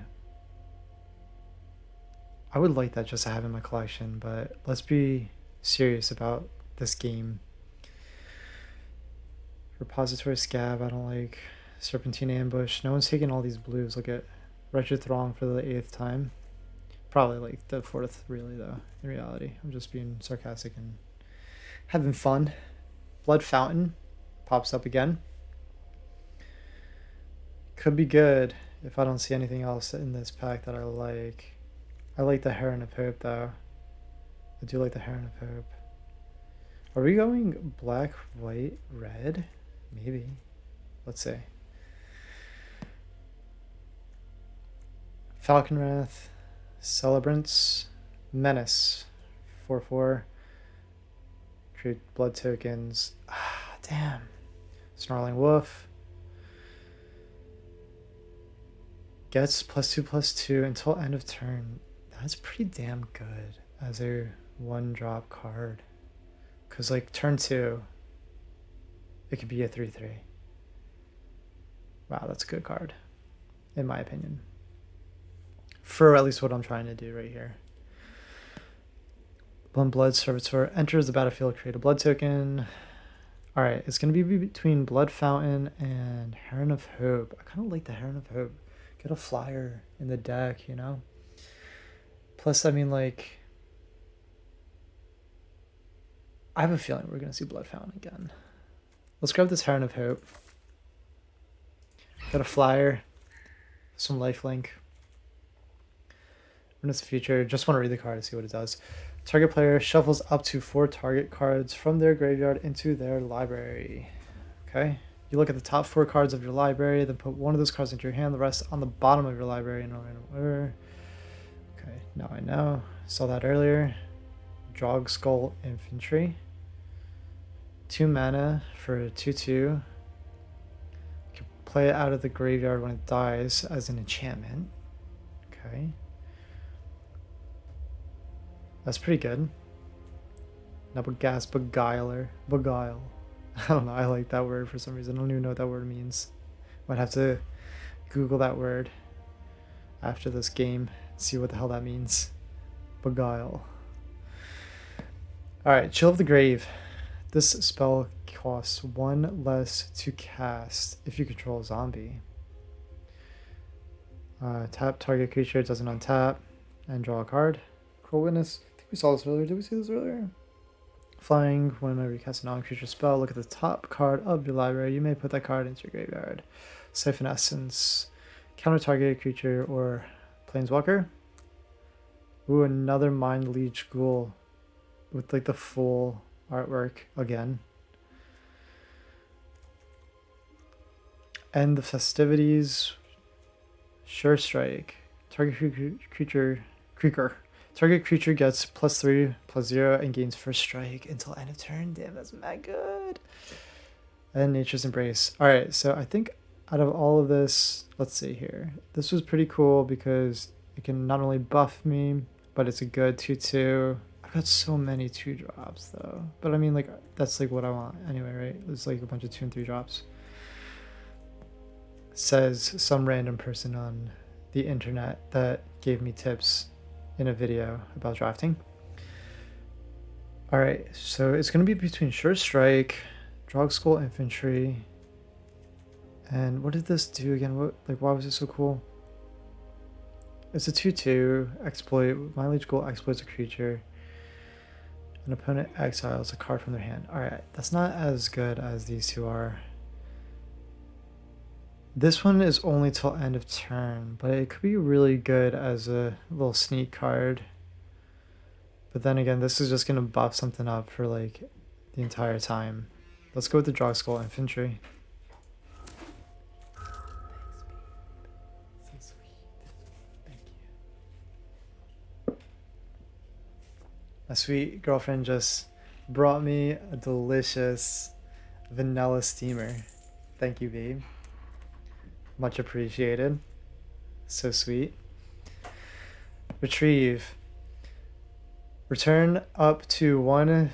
I would like that just to have in my collection, but let's be serious about this game. Repository Scab, I don't like. Serpentine Ambush. No one's taking all these blues. Look at Wretched Throng for the 8th time. Probably like the 4th, really, though, in reality. I'm just being sarcastic and having fun. Blood Fountain pops up again. Could be good if I don't see anything else in this pack that I like. I like the Heron of Hope, though. I do like the Heron of Hope. Are we going black, white, red? Maybe. Let's see. Falconwrath, Celebrants, Menace, 4/4. Create blood tokens. Ah, damn. Snarling Wolf. Gets +2/+2 until end of turn. That's pretty damn good as a 1-drop card. Because, like, turn 2, it could be a 3/3. Wow, that's a good card, in my opinion. For at least what I'm trying to do right here. Blood Servitor enters the battlefield, create a blood token. Alright, it's going to be between Blood Fountain and Heron of Hope. I kind of like the Heron of Hope. Get a flyer in the deck, you know? Plus, I mean, like, I have a feeling we're going to see Blood Fountain again. Let's grab this Heron of Hope. Got a flyer, some lifelink. Witness the future. Just want to read the card to see what it does. Target player shuffles up to 4 target cards from their graveyard into their library. Okay. You look at the top 4 cards of your library, then put one of those cards into your hand, the rest on the bottom of your library in a random order. Okay, now I know. Saw that earlier. Drog Skull Infantry. 2 mana for a 2/2. Play it out of the graveyard when it dies as an enchantment. Okay. That's pretty good. Nabugast Beguile. I don't know. I like that word for some reason. I don't even know what that word means. Might have to Google that word after this game, see what the hell that means. Beguile. Alright, Chill of the Grave. This spell costs 1 less to cast if you control a zombie. Tap target creature, doesn't untap, and draw a card. Cruel Witness. I think we saw this earlier. Did we see this earlier? Flying, whenever you cast a non-creature spell, look at the top card of your library. You may put that card into your graveyard. Siphon Essence. Counter target creature or planeswalker. Ooh, another Mind Leech Ghoul with like the full artwork again. End the festivities. Sure Strike. Target creature. Target creature gets +3/+0 and gains first strike until end of turn. Damn, that's mad good. And Nature's Embrace. Alright, so I think out of all of this, let's see here. This was pretty cool because it can not only buff me, but it's a good 2/2. I've got so many 2-drops though. But I mean, like, that's like what I want anyway, right? There's like a bunch of 2 and 3 drops. Says some random person on the internet that gave me tips in a video about drafting. Alright, so it's going to be between Sure Strike, Drog Skull Infantry, and what did this do again? Why was it so cool? It's a 2/2 exploit. Mind Leech Ghoul exploits a creature. An opponent exiles a card from their hand. Alright, that's not as good as these two are. This one is only till end of turn, but it could be really good as a little sneak card. But then again, this is just going to buff something up for like the entire time. Let's go with the Drog Skull Infantry. So sweet. Thank you. My sweet girlfriend just brought me a delicious vanilla steamer. Thank you, babe. Much appreciated. So sweet. Retrieve. Return up to 1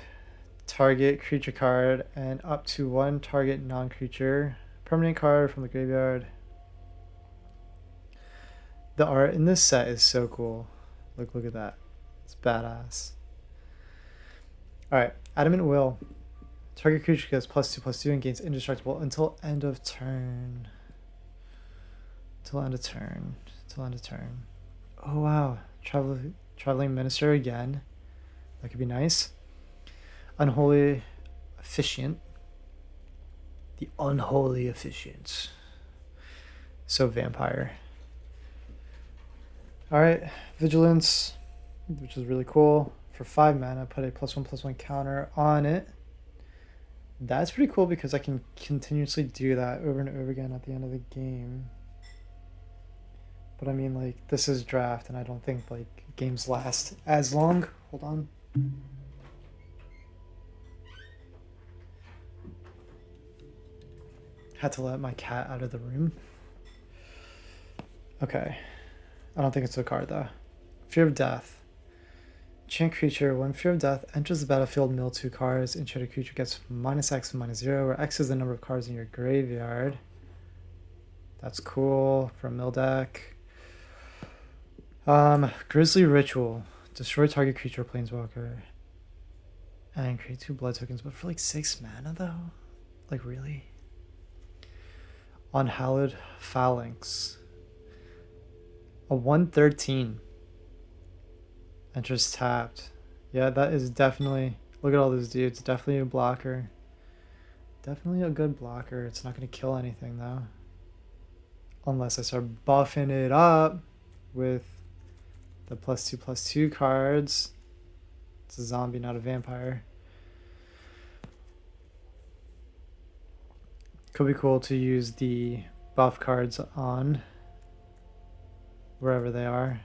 target creature card and up to 1 target non-creature permanent card from the graveyard. The art in this set is so cool. Look at that. It's badass. Alright, Adamant Will. Target creature gets +2/+2 and gains indestructible until end of turn. Till end of turn. Oh wow. Traveling Minister again. That could be nice. Unholy Officiant. The Unholy Officiant. So Vampire. Alright. Vigilance, which is really cool. For 5 mana, put a +1/+1 counter on it. That's pretty cool because I can continuously do that over and over again at the end of the game. But I mean, like, this is draft, and I don't think, like, games last as long. Hold on. Had to let my cat out of the room. Okay. I don't think it's a card, though. Fear of Death. Enchant creature. When Fear of Death enters the battlefield, mill 2 cards. Enchanted creature gets -X and -0, where X is the number of cards in your graveyard. That's cool for a mill deck. Grisly Ritual. Destroy target creature or planeswalker. And create 2 blood tokens, but for like 6 mana though? Like really? Unhallowed Phalanx. A 1/13. Enters tapped. Yeah, that is definitely... Look at all those dudes. Definitely a blocker. Definitely a good blocker. It's not going to kill anything though. Unless I start buffing it up with the +2/+2 cards. It's a zombie, not a vampire. Could be cool to use the buff cards on wherever they are.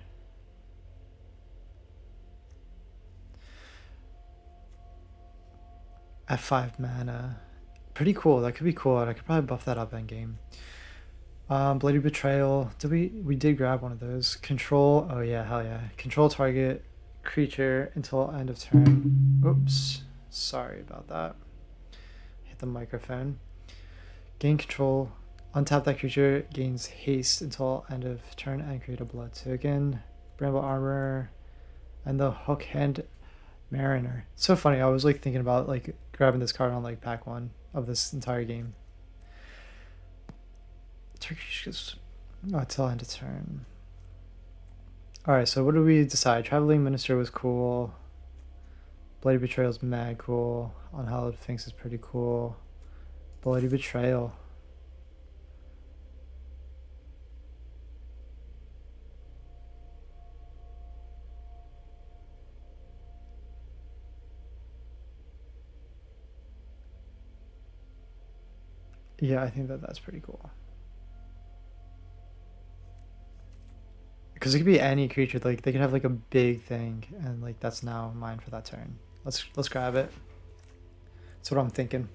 At 5 mana. Pretty cool. That could be cool. I could probably buff that up endgame. Bloody Betrayal. We did grab one of those. Control. Oh yeah, hell yeah. Control target creature until end of turn. Oops. Sorry about that. Hit the microphone. Gain control. Untap that creature, gains haste until end of turn, and create a blood token. Bramble Armor, and the Hook Hand Mariner. So funny, I was like thinking about like grabbing this card on like pack 1 of this entire game. Turkish goes until end of turn. Alright, so what did we decide? Traveling Minister was cool. Bloody Betrayal is mad cool. Unhallowed Sphinx is pretty cool. Bloody Betrayal. Yeah, I think that that's pretty cool. Because it could be any creature. Like they could have like a big thing, and like that's now mine for that turn. Let's grab it. That's what I'm thinking.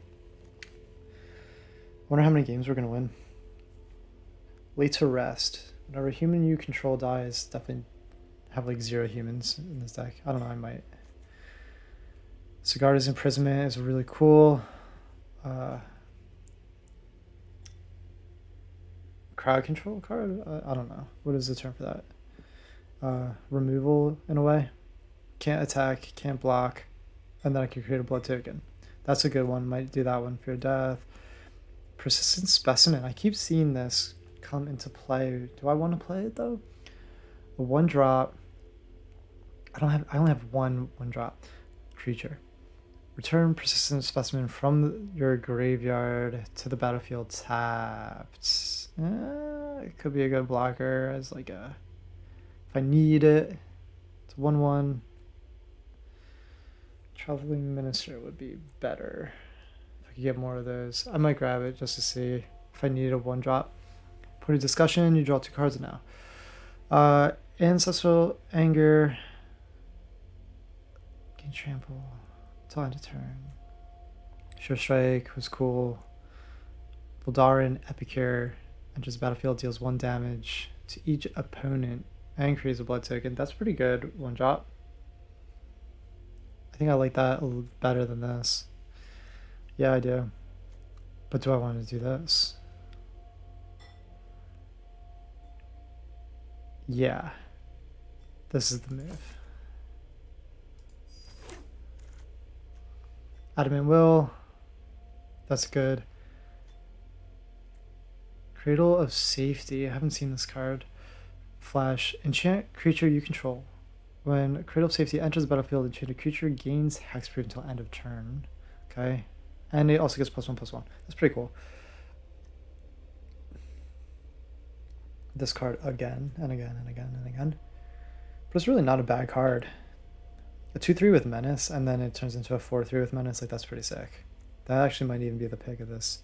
Wonder how many games we're gonna win. Late to Rest. Whenever a human you control dies, definitely have like 0 humans in this deck. I don't know. I might. Sigarda's Imprisonment is really cool. Crowd control card? I don't know. What is the term for that? Removal in a way. Can't attack, can't block, and then I can create a blood token. That's a good one. Might do that one for your death. Persistent Specimen. I keep seeing this come into play. Do I want to play it though? A 1-drop. I only have one drop creature. Return Persistent Specimen from your graveyard to the battlefield tapped. It could be a good blocker as like a... If I need it, it's 1/1. Traveling Minister would be better. If I could get more of those. I might grab it just to see if I need a 1-drop. Put a discussion, you draw 2 cards now. Ancestral Anger. Gain Trample. Till end of turn. Sure Strike was cool. Voldaren Epicure enters the battlefield, deals 1 damage to each opponent and creates a blood token. That's pretty good. 1-drop. I think I like that a little better than this. Yeah, I do. But do I want to do this? Yeah. This is the move. Adamant Will. That's good. Cradle of Safety. I haven't seen this card. Flash. Enchant creature you control. When Cradle of Safety enters the battlefield, enchanted creature gains hexproof until end of turn. Okay. And it also gets +1/+1. That's pretty cool. This card again and again and again and again. But it's really not a bad card. A 2/3 with Menace, and then it turns into a 4/3 with Menace. Like, that's pretty sick. That actually might even be the pick of this.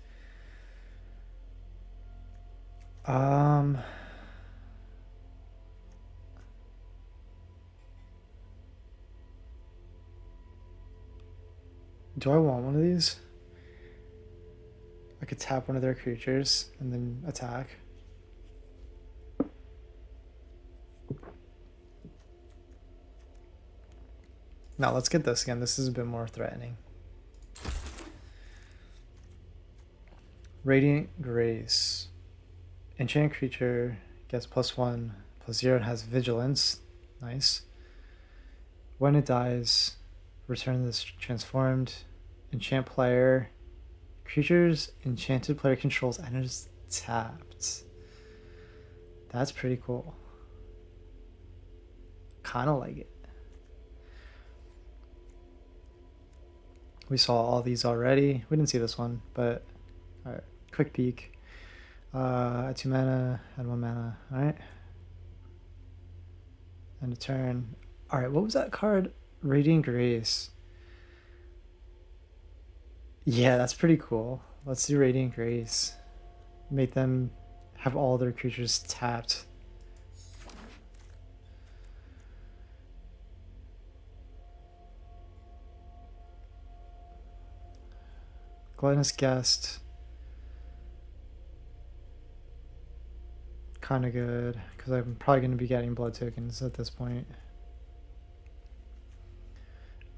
Do I want one of these? I could tap one of their creatures and then attack. Now let's get this again. This is a bit more threatening. Radiant Grace. Enchant creature gets +1/+0 and has vigilance. Nice. When it dies, return this transformed. Enchant player. Creatures enchanted player controls enters tapped. That's pretty cool. Kinda like it. We saw all these already. We didn't see this one, but alright. Quick peek. At 2 mana, add 1 mana. Alright. And a turn. Alright, what was that card? Radiant Grace. Yeah, that's pretty cool. Let's do Radiant Grace. Make them have all their creatures tapped. Gluttonous Guest. Kind of good, because I'm probably going to be getting blood tokens at this point.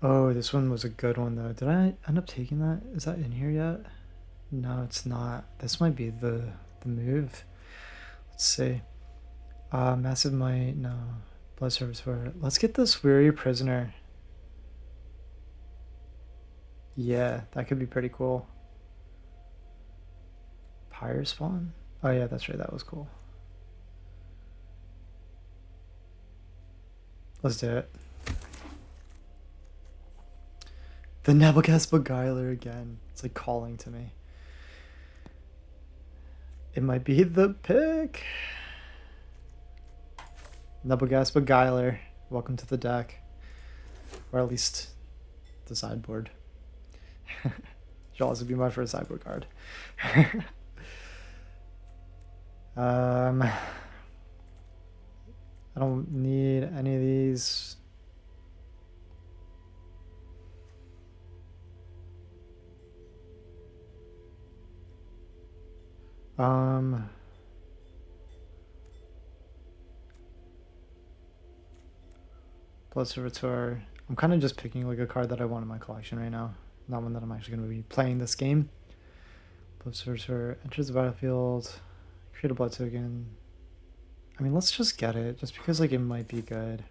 Oh, this one was a good one though. Did I end up taking that? Is that in here yet? No, it's not. This might be the move. Let's see. Massive Might, no. Blood Servitor. Let's get this Weary Prisoner. Yeah, that could be pretty cool. Pyre Spawn? Oh yeah, that's right, that was cool. Let's do it. The Nabelcast Beguiler again. It's like calling to me. It might be the pick. Nabelcast Beguiler. Welcome to the deck. Or at least the sideboard. Should also be my first sideboard card. I don't need any of these. Blood Servitor. I'm kind of just picking like a card that I want in my collection right now. Not one that I'm actually going to be playing this game. Blood Servitor enters the battlefield. Create a blood token. I mean, let's just get it, just because like it might be good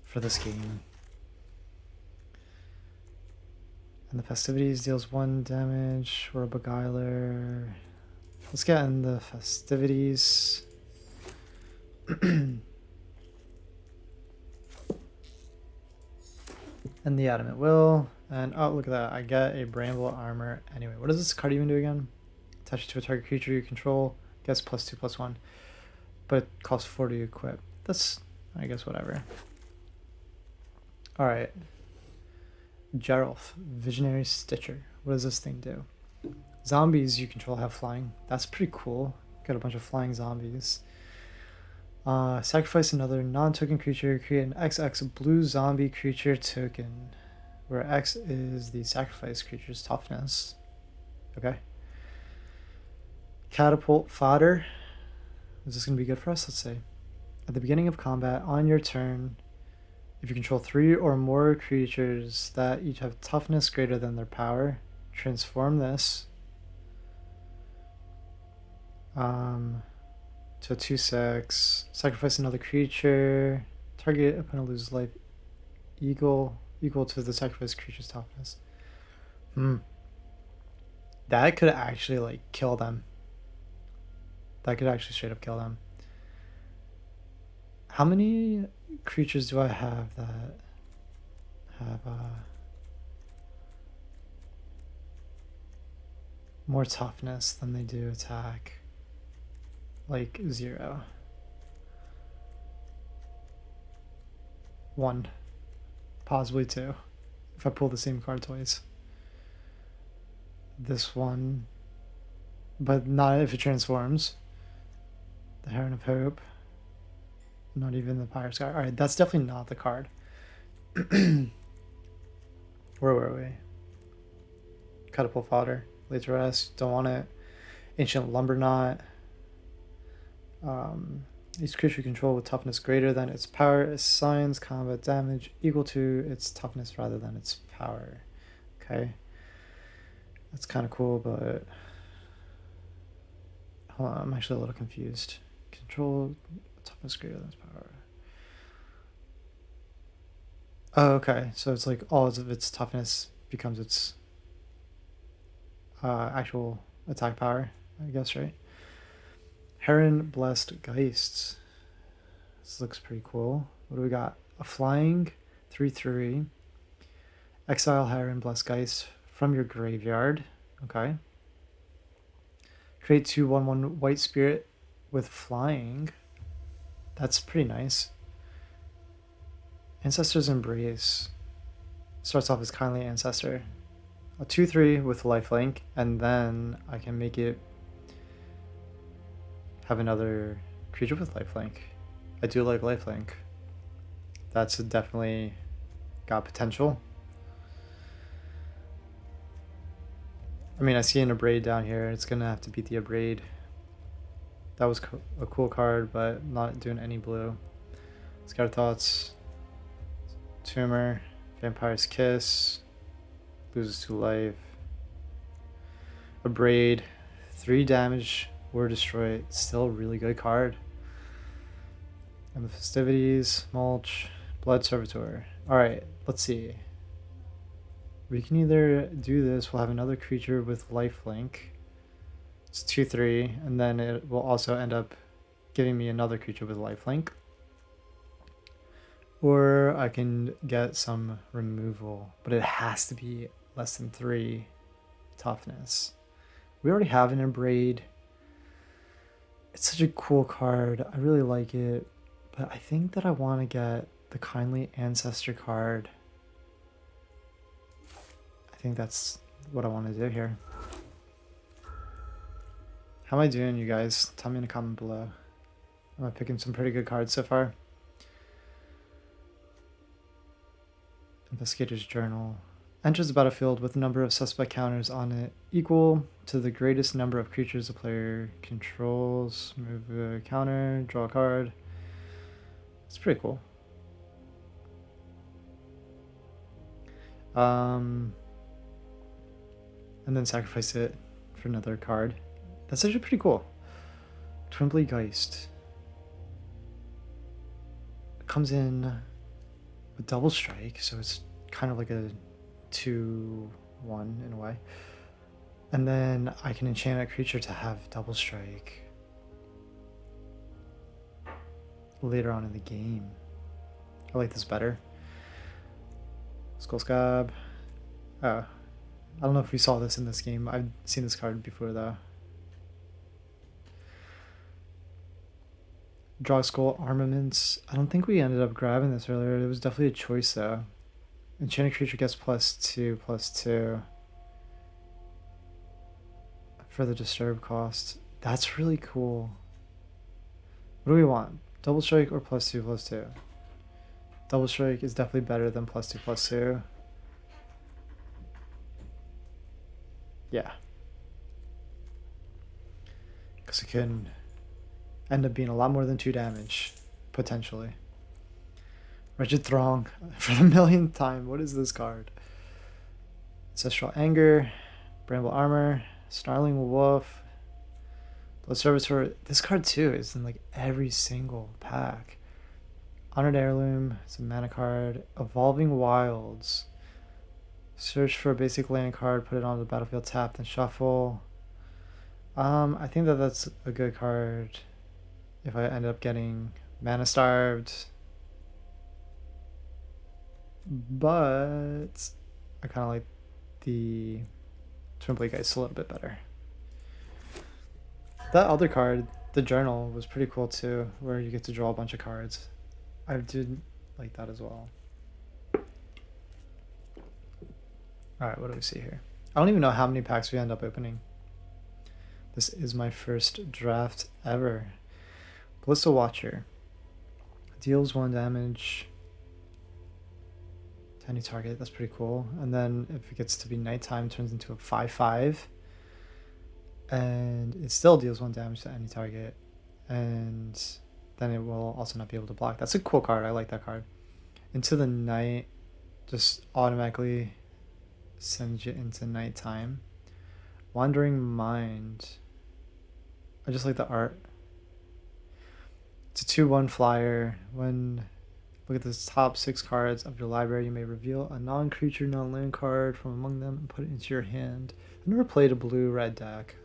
for this game. And the Festivities deals 1 damage. We're a Beguiler. Let's get in the Festivities. And the Adamant Will. And oh, look at that. I get a Bramble Armor. Anyway, what does this card even do again? Attach it to a target creature you control. Gets +2/+1. But it costs 4 to equip. That's, I guess, whatever. Alright. Geralf, Visionary Stitcher. What does this thing do? Zombies you control have flying. That's pretty cool. Got a bunch of flying zombies. Sacrifice another non-token creature. Create an XX blue zombie creature token, where X is the sacrifice creature's toughness. Okay. Catapult Fodder. Is this going to be good for us? Let's see. At the beginning of combat, on your turn, if you control 3 or more creatures that each have toughness greater than their power, transform this to a 2/6. Sacrifice another creature. Target opponent loses life equal to the sacrifice creature's toughness. That could actually like kill them. That could actually straight up kill them. How many creatures do I have that have more toughness than they do attack? Like 0. 1. Possibly 2. If I pull the same card twice. This one. But not if it transforms. The Heron of Hope. Not even the Pyre Sky. Alright, that's definitely not the card. Where were we? Catapult Fodder. Later Rest. Don't want it. Ancient Lumberknot. Each creature you control with toughness greater than its power assigns combat damage equal to its toughness rather than its power. Okay. That's kind of cool, but hold on, I'm actually a little confused. Control toughness greater than its power. Oh, okay. So it's like all of its toughness becomes its actual attack power, I guess, right? Heron Blessed Geists. This looks pretty cool. What do we got? A flying 3/3. Exile Heron Blessed Geist from your graveyard. Okay. Create 2/1/1 white spirit with flying. That's pretty nice. Ancestor's Embrace. Starts off as Kindly Ancestor. A 2/3 with lifelink, and then I can make it have another creature with lifelink. I do like lifelink. That's definitely got potential. I mean, I see an Abrade down here. It's gonna have to beat the Abrade. That was a cool card, but not doing any blue. Scatter Thoughts, Tumor, Vampire's Kiss. Loses 2 life. Abrade. 3 damage or destroy. Still a really good card. And the Festivities. Mulch. Blood Servitor. Alright, let's see. We can either do this, we'll have another creature with lifelink. It's 2/3, and then it will also end up giving me another creature with lifelink. Or I can get some removal, but it has to be less than 3 toughness. We already have an Abrade. It's such a cool card. I really like it, but I think that I want to get the Kindly Ancestor card. I think that's what I want to do here. How am I doing, you guys? Tell me in a comment below. Am I picking some pretty good cards so far? Investigator's Journal. Enters the battlefield with a number of suspect counters on it equal to the greatest number of creatures the player controls. Move a counter, draw a card. It's pretty cool. And then sacrifice it for another card. That's actually pretty cool. Twimbly Geist. It comes in with double strike, so it's kind of like a 2/1 in a way. And then I can enchant a creature to have double strike later on in the game. I like this better. Skull Scab. Oh. I don't know if we saw this in this game. I've seen this card before though. Draw Skull Armaments. I don't think we ended up grabbing this earlier. It was definitely a choice though. Enchanted creature gets +2/+2 for the disturb cost. That's really cool. What do we want? Double strike or +2/+2? Double strike is definitely better than +2/+2. Yeah. Because it can end up being a lot more than 2 damage, potentially. Wretched Throng, for the millionth time. What is this card? Ancestral Anger, Bramble Armor, Snarling Wolf, Blood Servitor. This card too is in like every single pack. Honored Heirloom, it's a mana card. Evolving Wilds. Search for a basic land card, put it on the battlefield tapped and shuffle. I think that that's a good card if I end up getting Mana Starved. But I kind of like the Twimbly Geist a little bit better. That other card, the Journal, was pretty cool too, where you get to draw a bunch of cards. I did like that as well. Alright, what do we see here? I don't even know how many packs we end up opening. This is my first draft ever. Ballista Watcher. Deals 1 damage to any target. That's pretty cool. And then if it gets to be nighttime, turns into a 5/5. And it still deals 1 damage to any target. And then it will also not be able to block. That's a cool card. I like that card. Into the Night just automatically sends you into nighttime. Wandering Mind. I just like the art. It's a 2/1 flyer. When look at the top 6 cards of your library, you may reveal a non-creature, non-land card from among them and put it into your hand. I've never played a blue-red deck.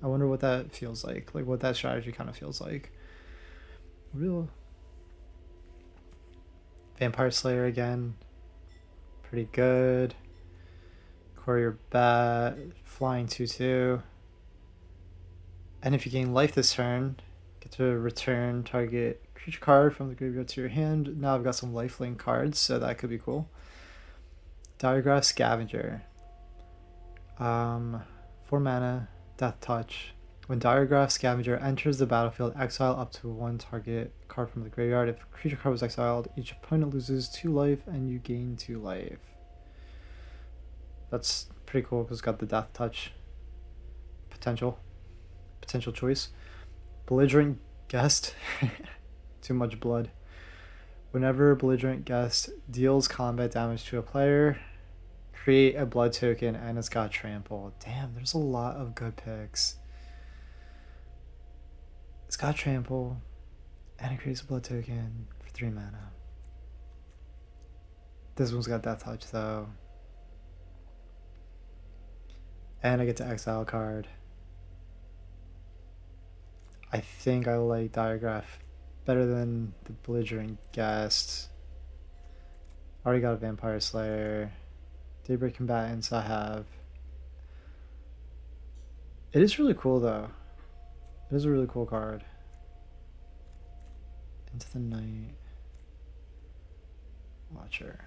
I wonder what that feels like what that strategy kind of feels like. Real Vampire Slayer again. Pretty good. Courier Bat, flying 2/2. And if you gain life this turn, get to return target creature card from the graveyard to your hand. Now I've got some lifelink cards, so that could be cool. Diagraph Scavenger. 4 mana, Death Touch. When Diagraph Scavenger enters the battlefield, exile up to 1 target card from the graveyard. If a creature card was exiled, each opponent loses 2 life and you gain 2 life. That's pretty cool because it's got the Death Touch potential choice. Belligerent Guest. Too much blood. Whenever a belligerent guest deals combat damage to a player, create a blood token and it's got trample. Damn, there's a lot of good picks. It's got trample and it creates a blood token for 3 mana. This one's got Death Touch though. And I get to exile a card. I think I like Diagraph better than the belligerent guest. Already got a Vampire Slayer. Daybreak Combatants I have. It is really cool though. It is a really cool card. Into the Night Watcher.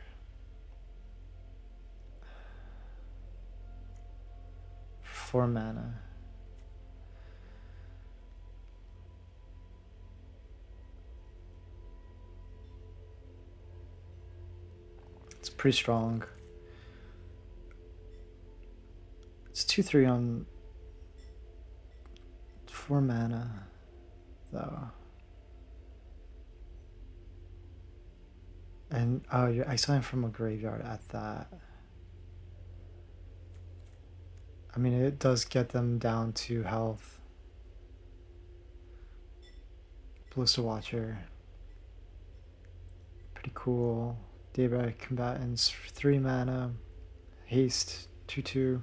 For 4 mana. It's pretty strong. It's 2/3 on 4 mana, though. And oh, you're exiling from a graveyard at that. I mean, it does get them down to health. Ballista Watcher. Pretty cool. Daybreak Combatants for 3 mana. Haste 2/2.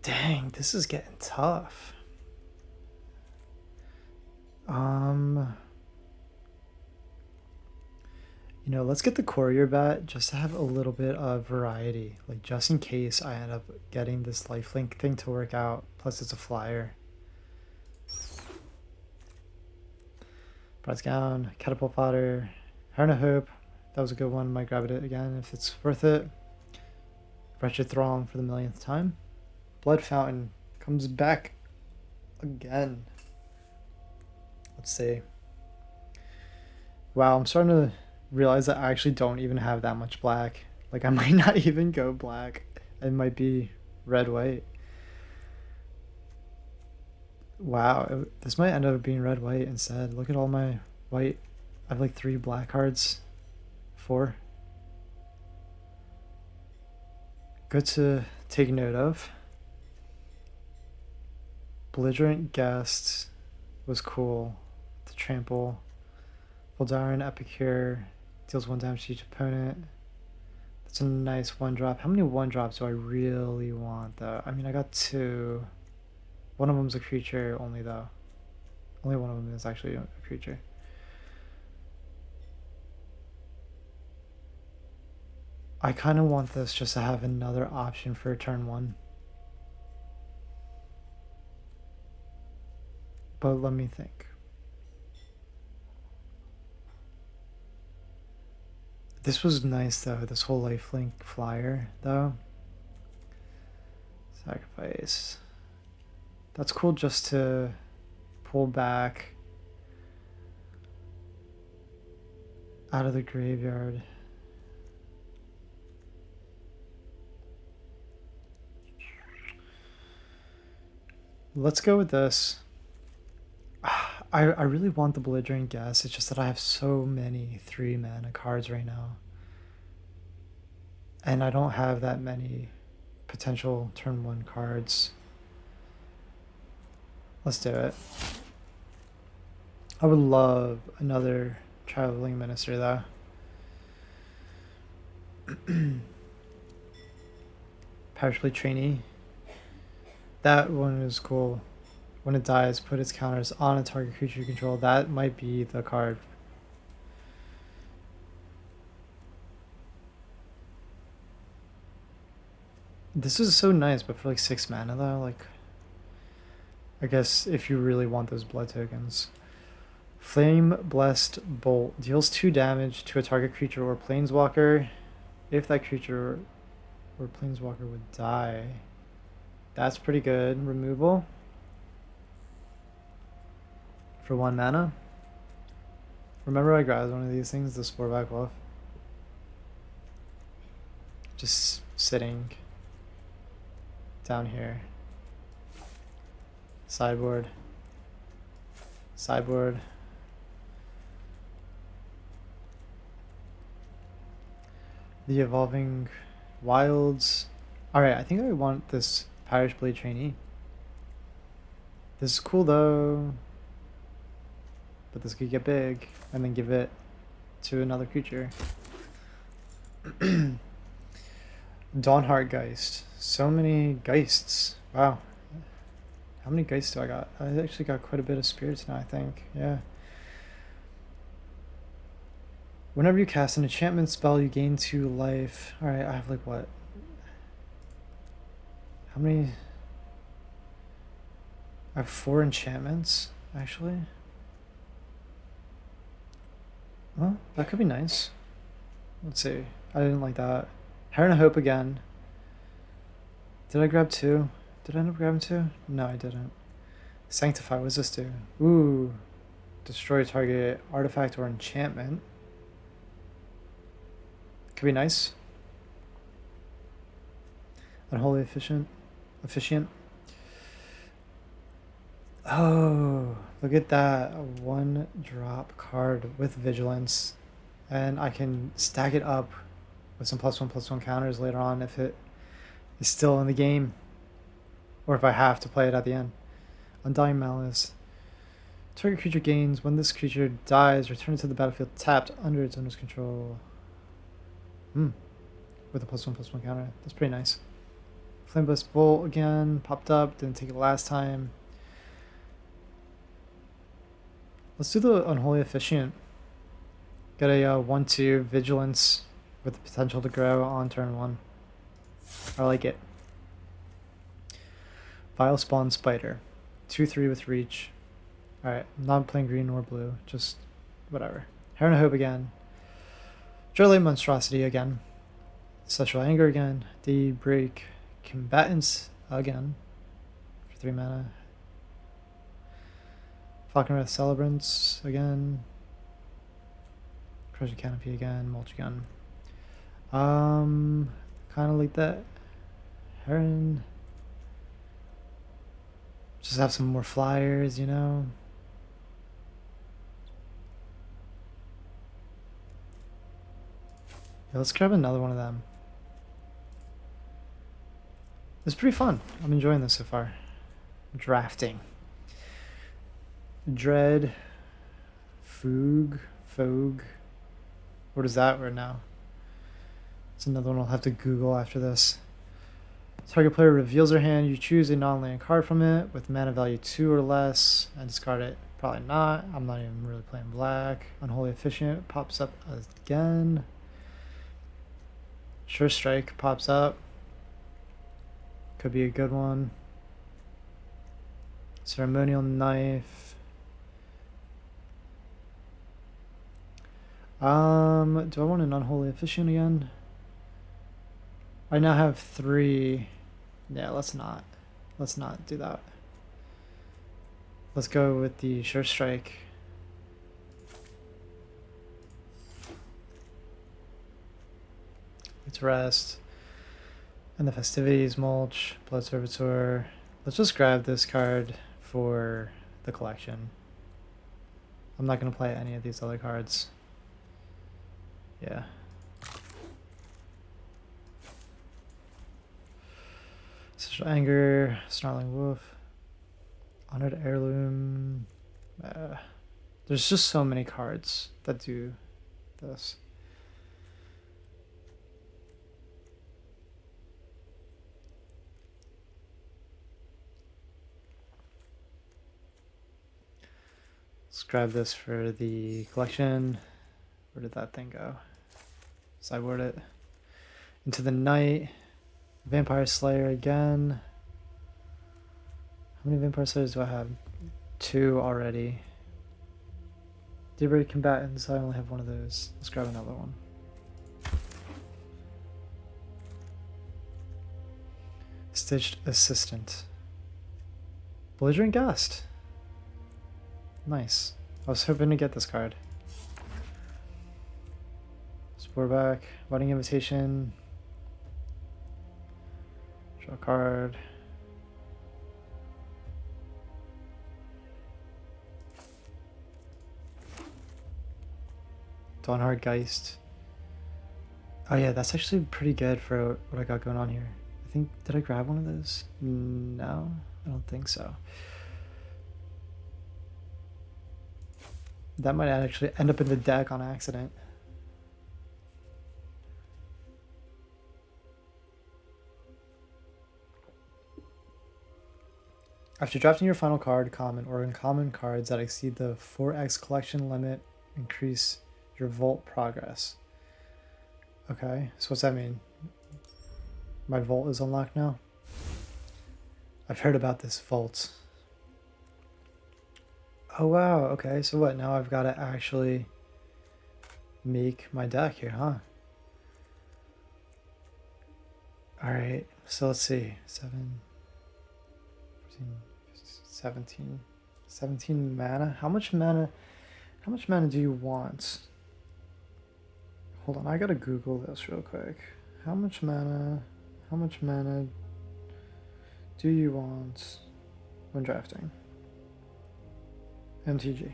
Dang, this is getting tough. You know, let's get the Courier Bat just to have a little bit of variety. Like, just in case I end up getting this lifelink thing to work out. Plus, it's a flyer. Bride's Gown, Catapult Fodder, Heron of Hope. That was a good one. Might grab it again if it's worth it. Wretched Throng for the millionth time. Blood Fountain comes back again. Let's see. Wow, I'm starting to realize that I actually don't even have that much black. Like, I might not even go black. It might be red-white. Wow, this might end up being red-white instead. Look at all my white. I have like 3 black cards. 4. Good to take note of. Belligerent Guest was cool. The Trample. Voldaren Epicure deals 1 damage to each opponent. That's a nice 1-drop. How many 1-drops do I really want though? I mean, I got 2. One of them's a creature only though. Only one of them is actually a creature. I kind of want this just to have another option for turn 1. But let me think. This was nice though, this whole lifelink flyer though. Sacrifice. That's cool just to pull back out of the graveyard. Let's go with this. I really want the Belligerent Guest. It's just that I have so many 3 mana cards right now. And I don't have that many potential turn 1 cards. Let's do it. I would love another Traveling Minister though. Parish Blade Trainee. That one is cool. When it dies, put its counters on a target creature you control. That might be the card. This is so nice, but for like 6 mana though, like, I guess if you really want those blood tokens. Flame Blessed Bolt deals 2 damage to a target creature or planeswalker. If that creature or planeswalker would die. That's pretty good. Removal. For 1 mana. Remember I grabbed one of these things, the Sporeback Wolf. Just sitting down here. Sideboard. Sideboard. The Evolving Wilds. Alright, I think I want this Parish Blade Trainee. This is cool though. But this could get big and then give it to another creature. Dawnheart Geist. So many Geists. Wow. How many Geists do I got? I actually got quite a bit of spirits now, I think. Yeah. Whenever you cast an enchantment spell, you gain 2 life. Alright, I have like what? How many? I have 4 enchantments, actually. Well, that could be nice. Let's see. I didn't like that. Heron of Hope again. Did I grab 2? Did I end up grabbing 2? No, I didn't. Sanctify, what does this do? Ooh. Destroy target artifact or enchantment. Could be nice. Unholy Officiant. Oh, look at that. A 1-drop card with Vigilance. And I can stack it up with some +1/+1 counters later on if it is still in the game. Or if I have to play it at the end. Undying Malice. Target creature gains. When this creature dies, return it to the battlefield tapped under its owner's control. With a +1/+1 counter. That's pretty nice. Flameblast Bolt again. Popped up. Didn't take it last time. Let's do the Unholy Officiant. Get a 1/2 Vigilance with the potential to grow on turn 1. I like it. Vile Spawn Spider. 2/3 with reach. Alright, I'm not playing green or blue. Just whatever. Heron of Hope again. Drillate Monstrosity again. Celestial Anger again. Daybreak Combatants again. For 3 mana. Falconwrath Celebrants again. Crushing Canopy again. Mulch again. Kind of like that. Heron. Just have some more flyers, you know. Yeah, let's grab another one of them. It's pretty fun. I'm enjoying this so far. Drafting. Dread. Fogue. What is that word now? It's another one I'll have to Google after this. Target player reveals their hand. You choose a non-land card from it with mana value 2 or less and discard it. Probably not. I'm not even really playing black. Unholy Officiant pops up again. Sure Strike pops up. Could be a good one. Ceremonial Knife. Do I want an Unholy Officiant again? I now have 3. Yeah, let's not do that. Let's go with the Sure Strike. It's Rest. And the Festivities, Mulch, Blood Servitor. Let's just grab this card for the collection. I'm not going to play any of these other cards. Yeah. Social Anger, Snarling Wolf, Honored Heirloom. There's just so many cards that do this. Let's grab this for the collection. Where did that thing go? Sideboard it. Into the Night. Vampire Slayer again. How many Vampire Slayers do I have? 2 already. Daybreak Combatants, I only have 1 of those. Let's grab another one. Stitched Assistant. Belligerent Gust. Nice. I was hoping to get this card. Sporeback, Wedding Invitation. Draw a card. Dawnheart Geist. Oh yeah, that's actually pretty good for what I got going on here. I think, did I grab one of those? No, I don't think so. That might actually end up in the deck on accident. After drafting your final card, common or uncommon cards that exceed the 4x collection limit, increase your vault progress. Okay, so what's that mean? My vault is unlocked now? I've heard about this vault. Oh wow, okay, so what, now I've got to actually make my deck here, huh? Alright, so let's see, 7, 14, 17, 17 mana? How much mana do you want? Hold on, I gotta Google this real quick. How much mana do you want when drafting? MTG.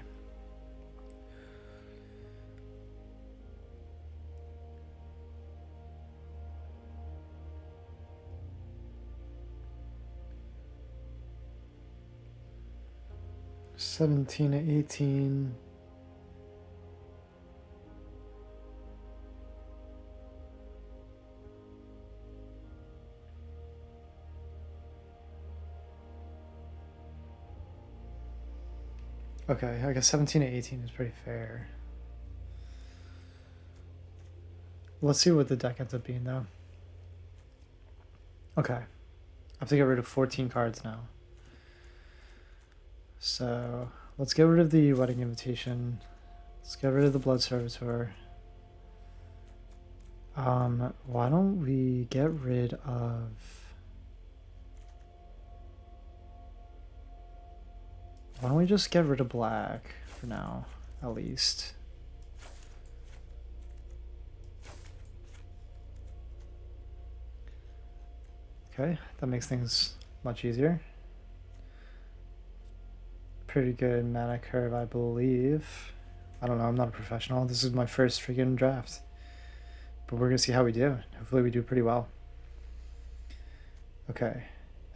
$17 to $18. Okay, I guess 17 to 18 is pretty fair. Let's see what the deck ends up being though. Okay. I have to get rid of 14 cards now. So let's get rid of the Wedding Invitation. Let's get rid of the Blood Servitor. Why don't we get rid of... Why don't we just get rid of black for now, at least? Okay, that makes things much easier. Pretty good mana curve, I believe. I don't know, I'm not a professional. This is my first freaking draft. But we're gonna see how we do. Hopefully we do pretty well. Okay.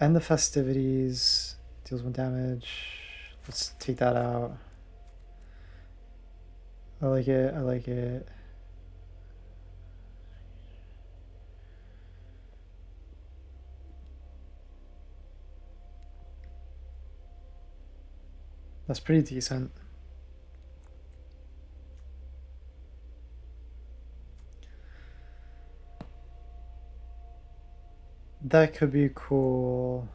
End the festivities. Deals 1 damage. Let's take that out. I like it, I like it. That's pretty decent. That could be cool.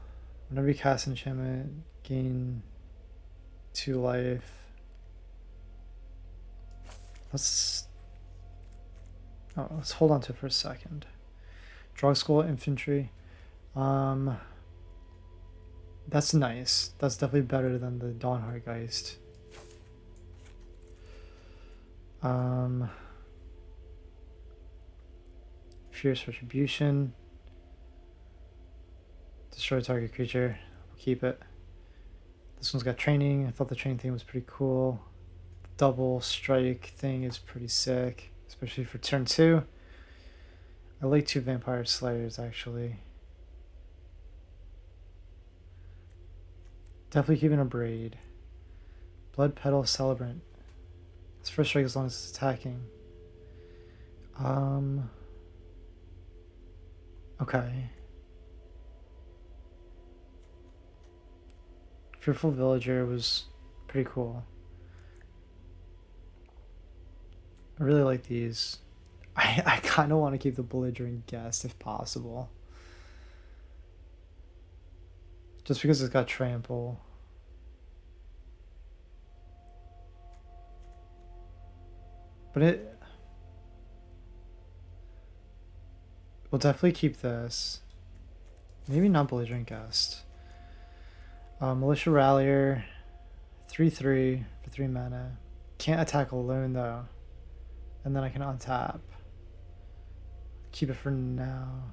Whenever you cast enchantment, gain 2 life. Let's hold on to it for a second. Drug School Infantry. That's nice. That's definitely better than the Dawnheart Geist. Fierce Retribution. Destroy target creature. We'll keep it. This one's got training. I thought the training thing was pretty cool. The double strike thing is pretty sick, especially for turn 2. I like 2 Vampire Slayers actually. Definitely keeping a Braid. Blood Petal Celebrant. It's first strike as long as it's attacking. Okay. Fearful Villager was pretty cool. I really like these. I kind of want to keep the Belligerent Guest if possible. Just because it's got trample. But we'll definitely keep this. Maybe not Belligerent Guest. Militia Rallier, 3/3 for 3 mana. Can't attack alone though. And then I can untap. Keep it for now.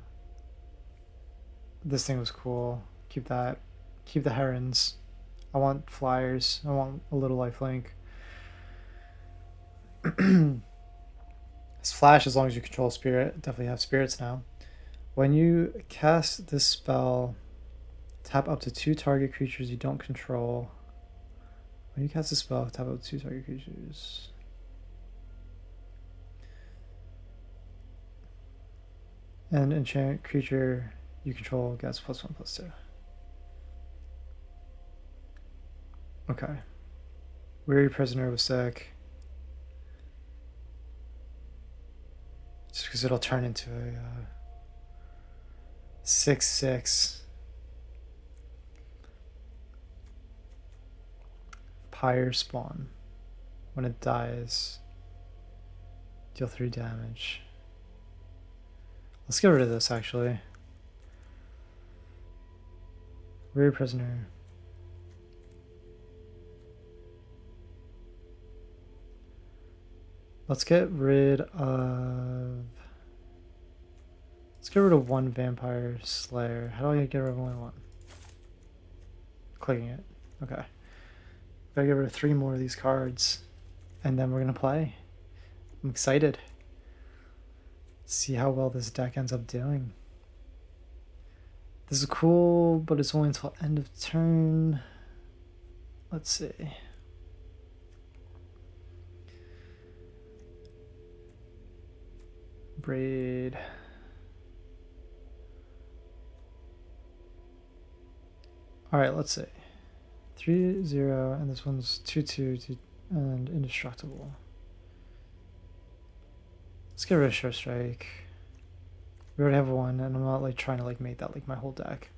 This thing was cool. Keep that. Keep the Herons. I want flyers. I want a little lifelink. It's flash as long as you control spirit. Definitely have spirits now. When you cast this spell, tap up to 2 target creatures you don't control. When you cast this spell, tap up to 2 target creatures. And enchant creature you control gets +1/+2. Okay. Weary Prisoner was sick. Just because it'll turn into a 6/6. Pyre Spawn. When it dies, deal 3 damage. Let's get rid of this actually. Weary Prisoner. Let's get rid of 1 Vampire Slayer. How do I get rid of only 1? Clicking it. Okay. Gotta get rid of 3 more of these cards. And then we're gonna play. I'm excited. See how well this deck ends up doing. This is cool, but it's only until end of turn. Let's see. Braid. Alright, let's see. 3/0, and this one's 2/2 and indestructible. Let's get rid of Sure Strike. We already have 1, and I'm not like trying to like make that like my whole deck.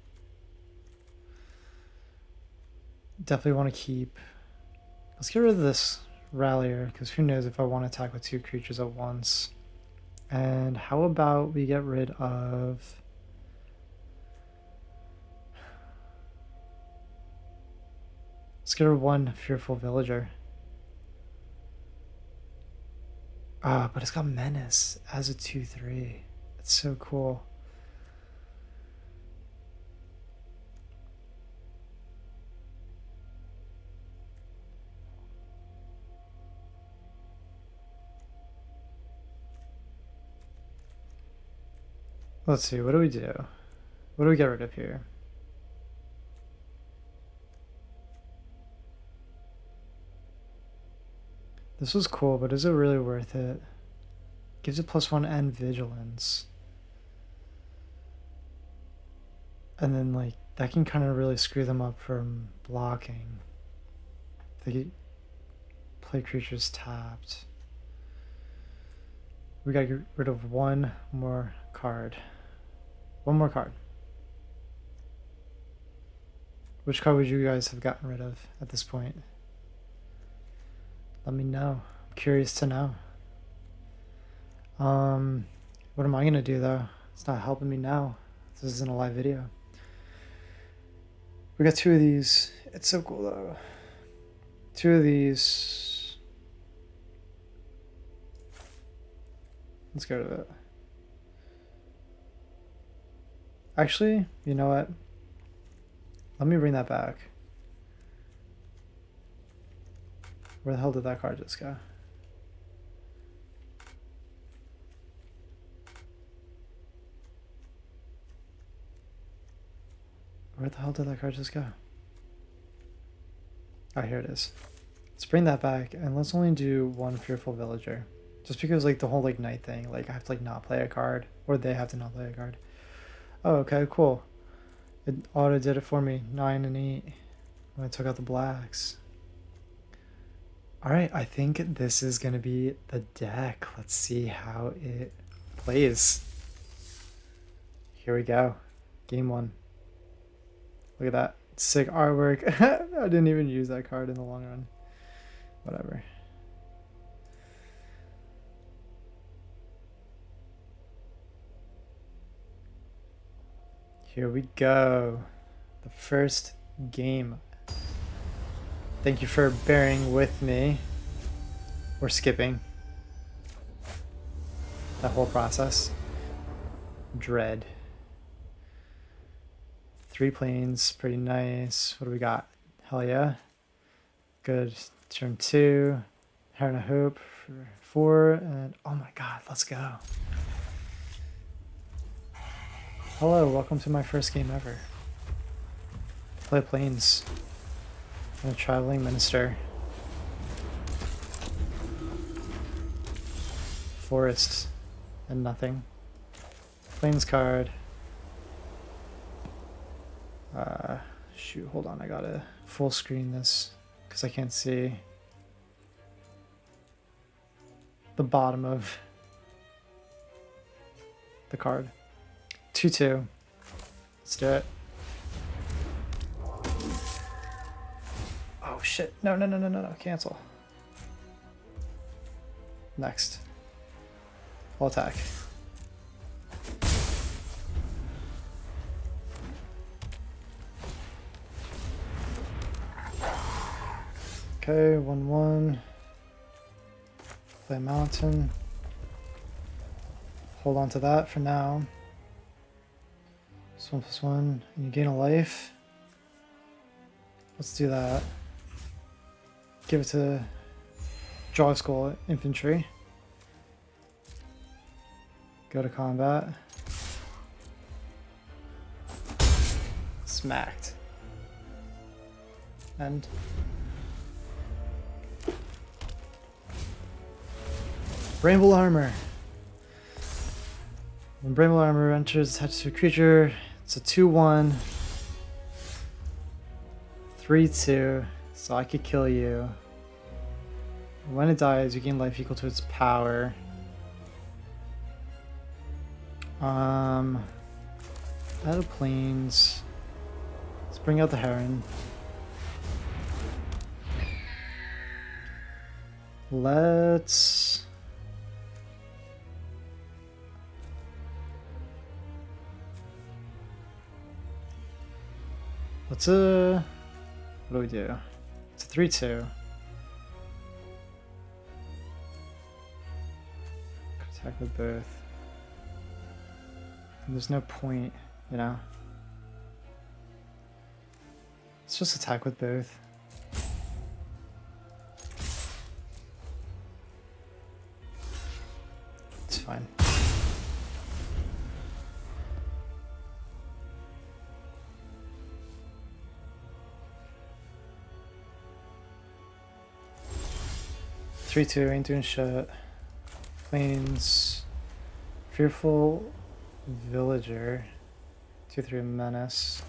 Definitely want to keep. Let's get rid of this Rallier, because who knows if I want to attack with 2 creatures at once. And how about we get rid of... Let's get rid of 1 Fearful Villager. But it's got Menace as a 2/3. That's so cool. Let's see, what do we do? What do we get rid of here? This was cool, but is it really worth it? Gives it +1 and vigilance. And then like that can kind of really screw them up from blocking. They get play creatures tapped. We gotta get rid of 1 more card. 1 more card. Which card would you guys have gotten rid of at this point? Let me know. I'm curious to know. What am I gonna do though? It's not helping me now. This isn't a live video. We got 2 of these. It's so cool though. 2 of these. Let's get rid of it. Actually, you know what? Let me bring that back. Where the hell did that card just go? Where the hell did that card just go? Oh, here it is. Let's bring that back and let's only do 1 Fearful Villager. Just because like the whole like night thing, like I have to like not play a card, or they have to not play a card. Oh, okay, cool. It auto did it for me, 9 and 8. When I took out the blacks. Alright, I think this is gonna be the deck. Let's see how it plays. Here we go. Game 1. Look at that. Sick artwork. I didn't even use that card in the long run. Whatever. Here we go. The first game. Thank you for bearing with me. We're skipping that whole process. Dread. 3 planes, pretty nice. What do we got? Hell yeah. Good. Turn 2. Heron of Hope for 4, and oh my god, let's go. Hello, welcome to my first game ever. Play Plains. I'm a traveling minister. Forest and nothing. Plains card. Shoot, hold on, I gotta full screen this because I can't see the bottom of the card. 2/2. Let's do it. Oh shit. No, cancel. Next. I'll attack. Okay, 1/1. Play mountain. Hold on to that for now. It's 1/1, and you gain a life. Let's do that. Give it to Draw Skull Infantry. Go to combat. Smacked. End. Bramble Armor. When Bramble Armor enters attached to a creature, it's a 2/1. 3/2, so I could kill you. When it dies, you gain life equal to its power. Out of Plains. Let's bring out the Heron. Let's what do we do? It's a 3/2. Attack with both. And there's no point, you know? Let's just attack with both. It's fine. Three, 2, ain't doing shit. Plains. Fearful Villager. 2/3 Menace.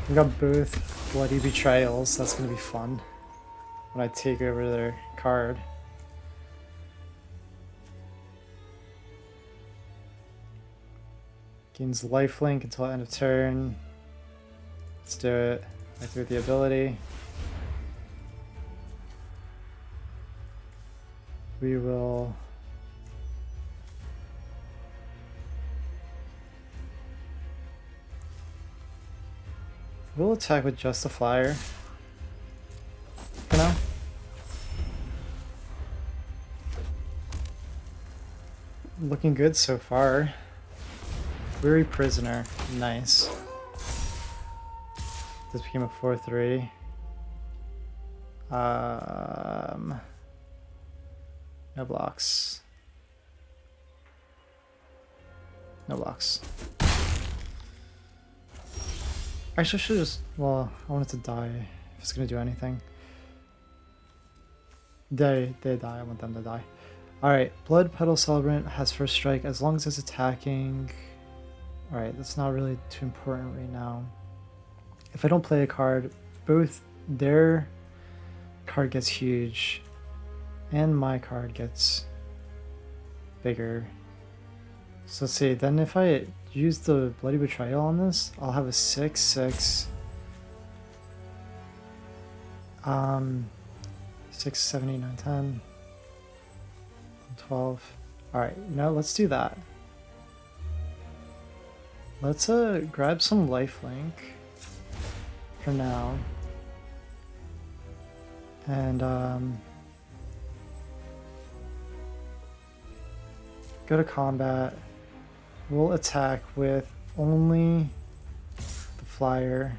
We got both Bloody Betrayals. That's gonna be fun when I take over their card. Gains lifelink until end of turn. Let's do it. Activate the ability. We will attack with just a flyer for now. Looking good so far. Weary Prisoner, nice. This became a 4/3. No blocks. No blocks. Actually, I should just... Well, I want it to die if it's gonna do anything. They die. I want them to die. Alright, Blood Petal Celebrant has first strike as long as it's attacking. Alright, that's not really too important right now. If I don't play a card, both their card gets huge and my card gets bigger. So let's see, then if I use the Bloody Betrayal on this, I'll have a 6/6. 6, 7, 8, 9, 10, 12. Alright, no, let's do that. Let's grab some lifelink for now. And go to combat. We'll attack with only the flyer.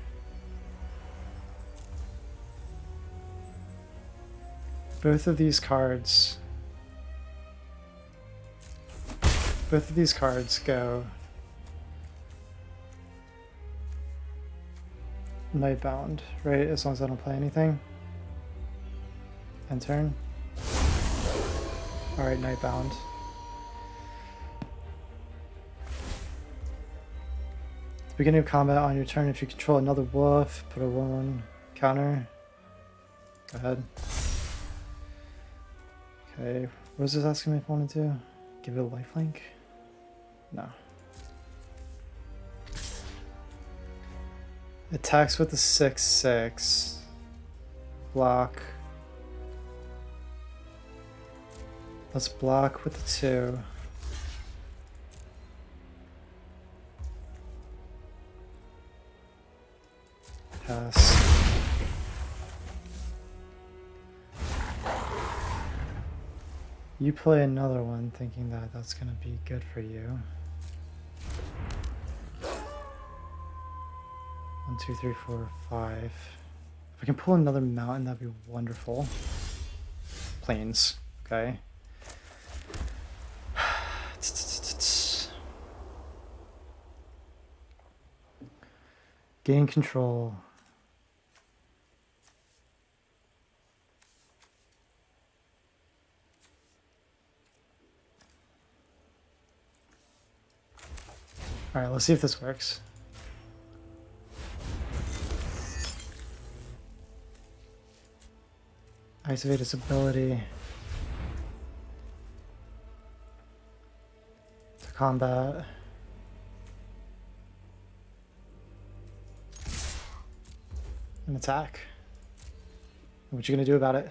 Both of these cards go Nightbound, right? As long as I don't play anything. End turn. Alright, Nightbound. At the beginning of combat on your turn, if you control another wolf, put a 1/1 counter. Go ahead. Okay, what was this asking me if I wanted to? Give it a lifelink? No. Attacks with the 6/6. Block. Let's block with the 2. Pass. You play another one thinking that that's going to be good for you. 1, 2, 3, 4, 5. If I can pull another mountain, that'd be wonderful. Plains, okay. Gain control. Alright, let's see if this works. Activate its ability to combat. An attack. What you gonna do about it?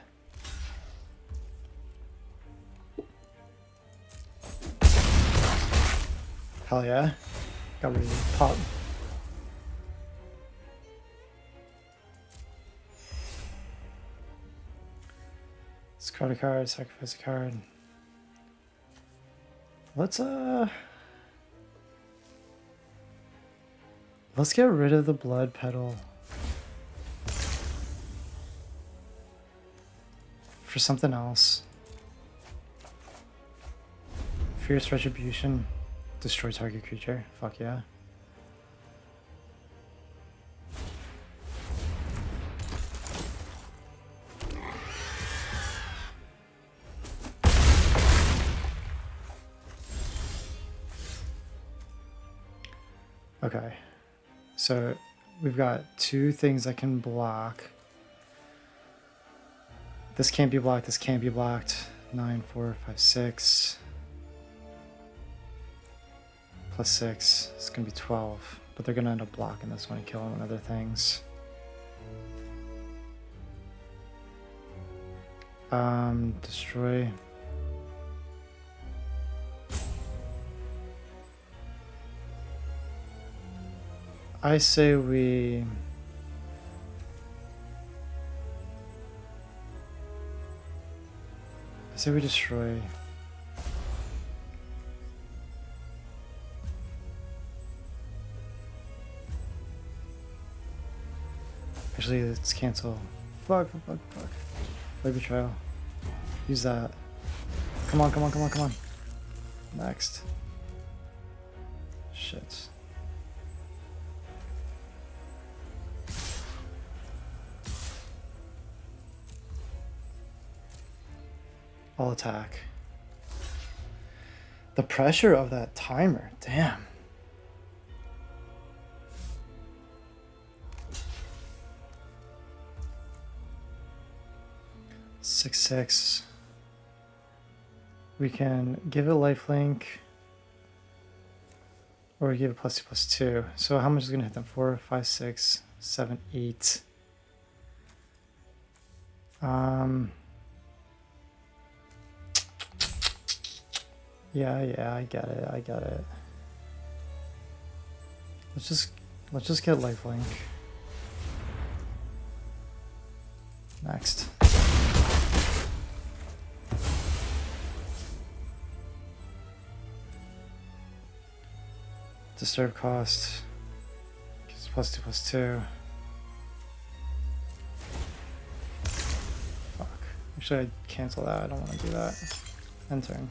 Hell yeah. Got ready to pop. Discard a card, sacrifice a card. Let's get rid of the blood petal. For something else. Fierce Retribution. Destroy target creature. Fuck yeah. Okay. So we've got 2 things that can block. This can't be blocked, this can't be blocked. 9, 4, 5, 6. Plus 6. It's gonna be 12. But they're gonna end up blocking this one and killing one of their things. Destroy. I say we... destroy. Actually, let's cancel. Fuck. Play Betrayal. Use that. Come on. Next. Shit. I'll attack. The pressure of that timer, damn. Six, 6. We can give it lifelink, or give it +2/+2. So how much is gonna hit them? 4, 5, 6, 7, 8. Yeah, I get it. Let's just get lifelink. Next. Disturb cost. Gives +2/+2. Fuck. Actually, I'd cancel that. I don't want to do that. End turn.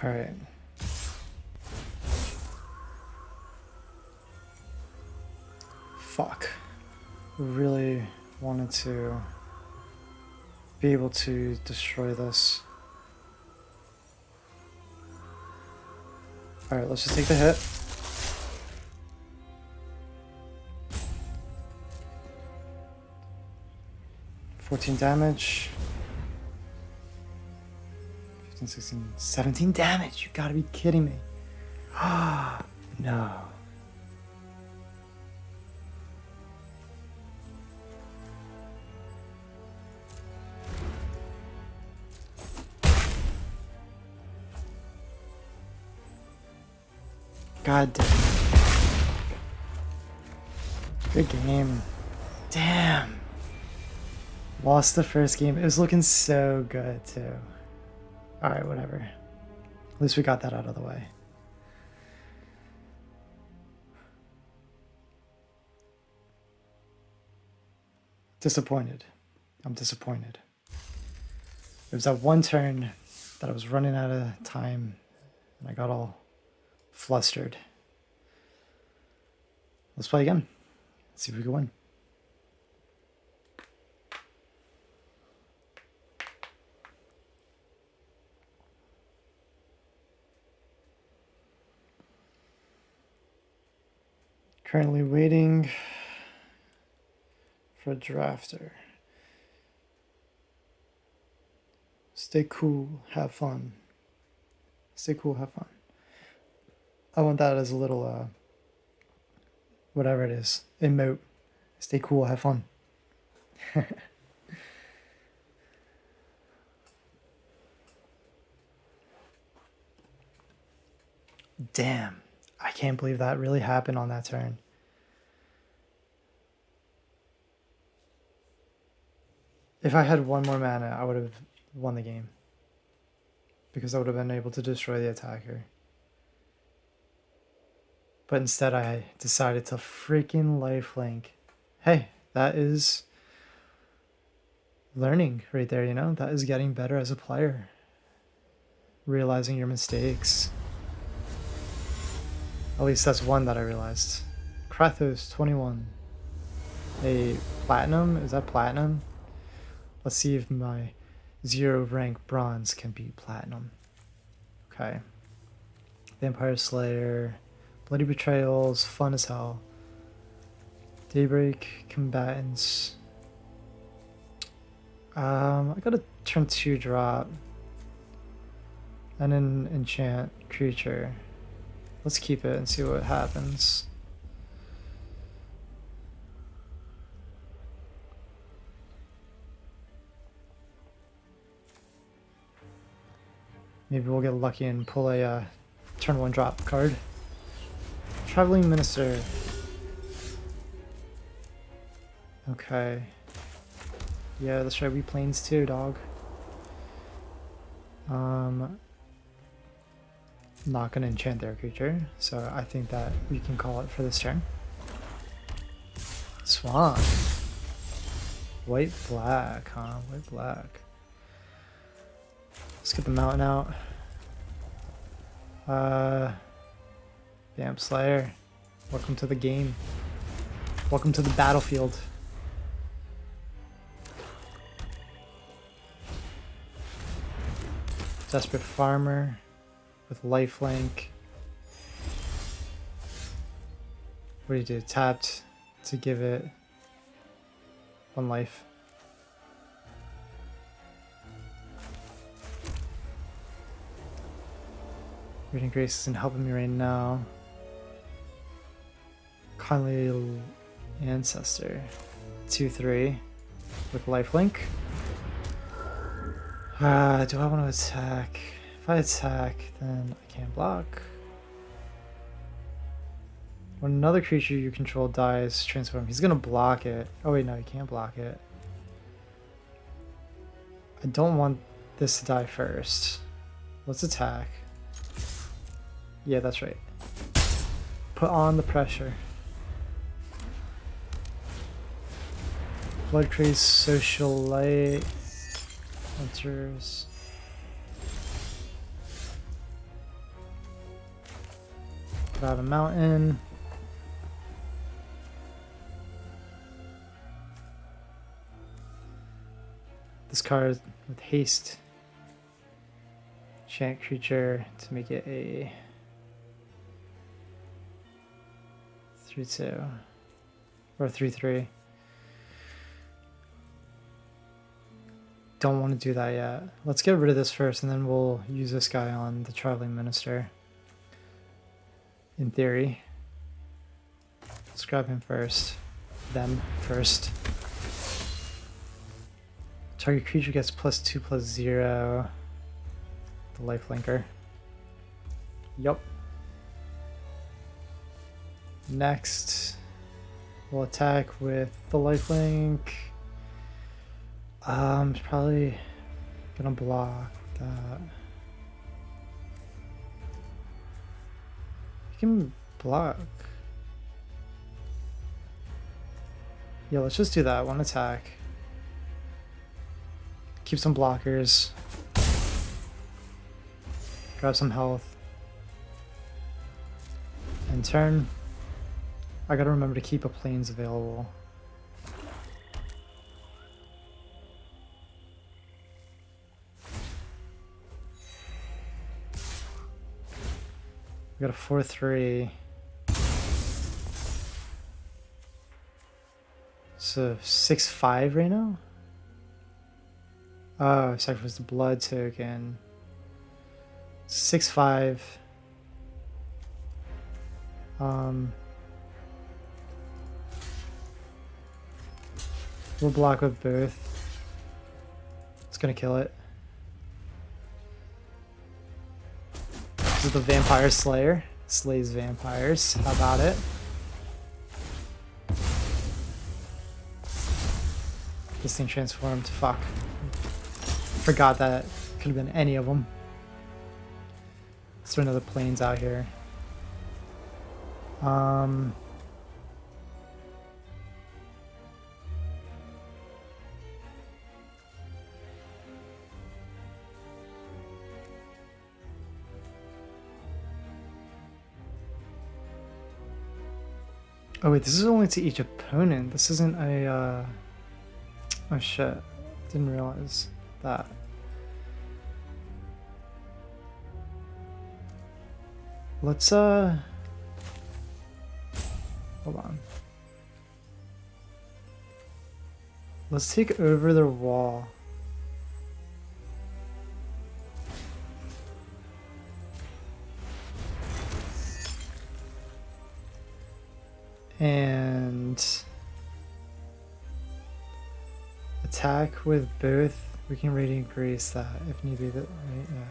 All right. Fuck. Really wanted to be able to destroy this. All right, let's just take the hit. $14 damage. 15, 16, 17 damage. You gotta be kidding me. Ah, no. God damn. Good game. Damn. Lost the first game. It was looking so good too. Alright, whatever. At least we got that out of the way. Disappointed. I'm disappointed. It was that one turn that I was running out of time and I got all flustered. Let's play again. Let's see if we can win. Currently waiting for a drafter. Stay cool, have fun. Stay cool, have fun. I want that as a little, whatever it is, emote. Stay cool, have fun. Damn, I can't believe that really happened on that turn. If I had one more mana, I would have won the game. Because I would have been able to destroy the attacker. But instead I decided to freaking lifelink. Hey, that is learning right there, you know? That is getting better as a player. Realizing your mistakes. At least that's one that I realized. Krathos 21. A platinum? Is that platinum? Let's see if my 0 rank bronze can be platinum. Okay. Vampire Slayer. Bloody Betrayals. Fun as hell. Daybreak Combatants. I got a turn 2 drop. And an enchant creature. Let's keep it and see what happens. Maybe we'll get lucky and pull a turn 1 drop card. Traveling Minister. Okay. Yeah, that's right, we planes too, dog. Not gonna enchant their creature, so I think that we can call it for this turn. Swan. White black, huh? White black. Let's get the mountain out. Vamp Slayer. Welcome to the game. Welcome to the battlefield. Desperate Farmer with lifelink. What do you do? Tapped to give it 1 life. Reading Grace isn't helping me right now. Kindly Ancestor. 2/3 with lifelink. Do I want to attack? If I attack, then I can't block. When another creature you control dies, transform. He's gonna block it. Oh wait, no, he can't block it. I don't want this to die first. Let's attack. Yeah, that's right. Put on the pressure. Blood Craze, Social Light, Hunters. Put out a mountain. This card with haste. Enchant creature to make it a 3/2 or 3/3. Don't want to do that yet. Let's get rid of this first and then we'll use this guy on the Traveling Minister. In theory. Let's grab him first. Them first. Target creature gets +2/+0. The lifelinker. Yup. Next, we'll attack with the lifelink. Probably gonna block that. You can block. Yeah, let's just do that. One attack. Keep some blockers. Grab some health. And turn. I gotta remember to keep a planes available. We got a 4/3. So 6/5 right now? Oh, sacrifice the blood token. 6/5. We'll block with both. It's gonna kill it. This is the Vampire Slayer. Slays vampires. How about it? This thing transformed. Fuck. Forgot that could have been any of them. Let's throw another planes out here. Oh wait, this is only to each opponent. This isn't a, oh shit. Didn't realize that. Let's, hold on. Let's take over their wall. And attack with both. We can Radiant Grace that if need be. Right? Yeah.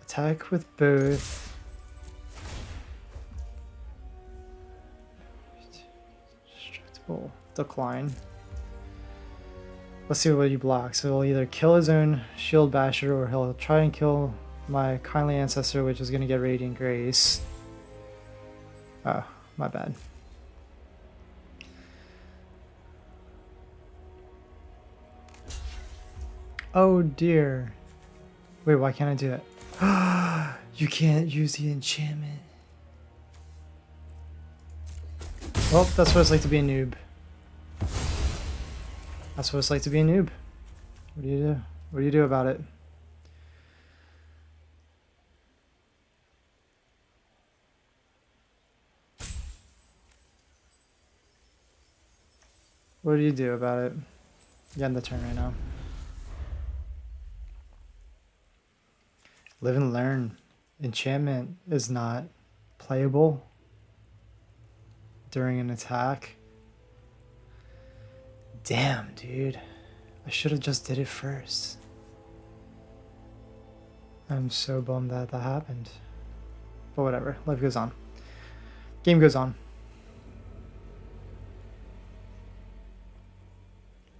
Attack with both. Destructible. Decline. Let's see what you block. So he'll either kill his own Shield Basher or he'll try and kill my Kindly Ancestor, which is going to get Radiant Grace. Oh, my bad. Oh dear. Wait, why can't I do it? You can't use the enchantment. Well, that's what it's like to be a noob. That's what it's like to be a noob. What do you do? What do you do about it? What do you do about it? You end the turn right now. Live and learn. Enchantment is not playable during an attack. Damn, dude. I should have just did it first. I'm so bummed that that happened. But whatever, life goes on. Game goes on.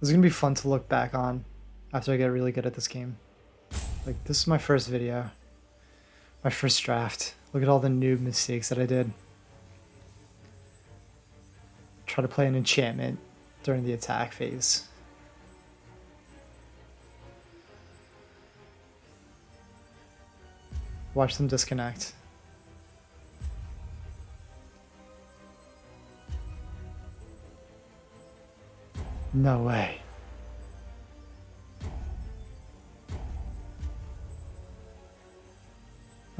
This is gonna be fun to look back on after I get really good at this game. Like, this is my first video. My first draft. Look at all the noob mistakes that I did. Try to play an enchantment during the attack phase. Watch them disconnect. No way.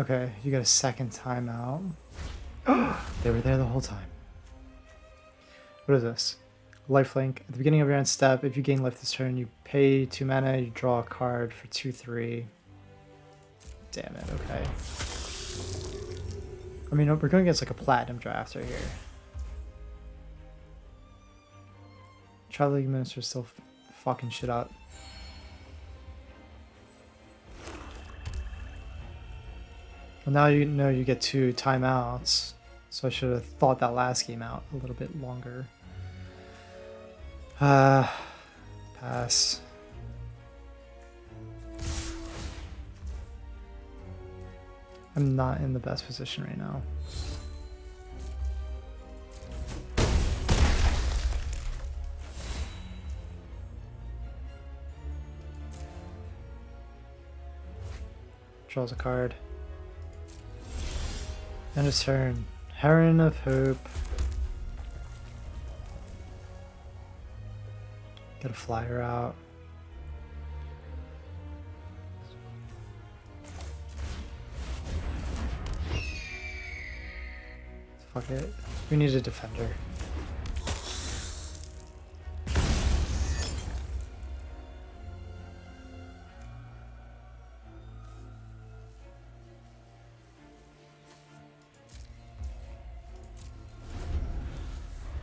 Okay, you got a second timeout. They were there the whole time. What is this? Lifelink. At the beginning of your end step, if you gain life this turn, you pay 2 mana, you draw a card for 2/3. Damn it, okay. I mean, we're going against like a platinum drafter here. Trial League Minister's still fucking shit up. Well, now you know you get 2 timeouts, so I should have thought that last game out a little bit longer. Pass. I'm not in the best position right now. Draws a card. End his turn. Heron of Hope. Get a flyer out. Fuck it. We need a defender.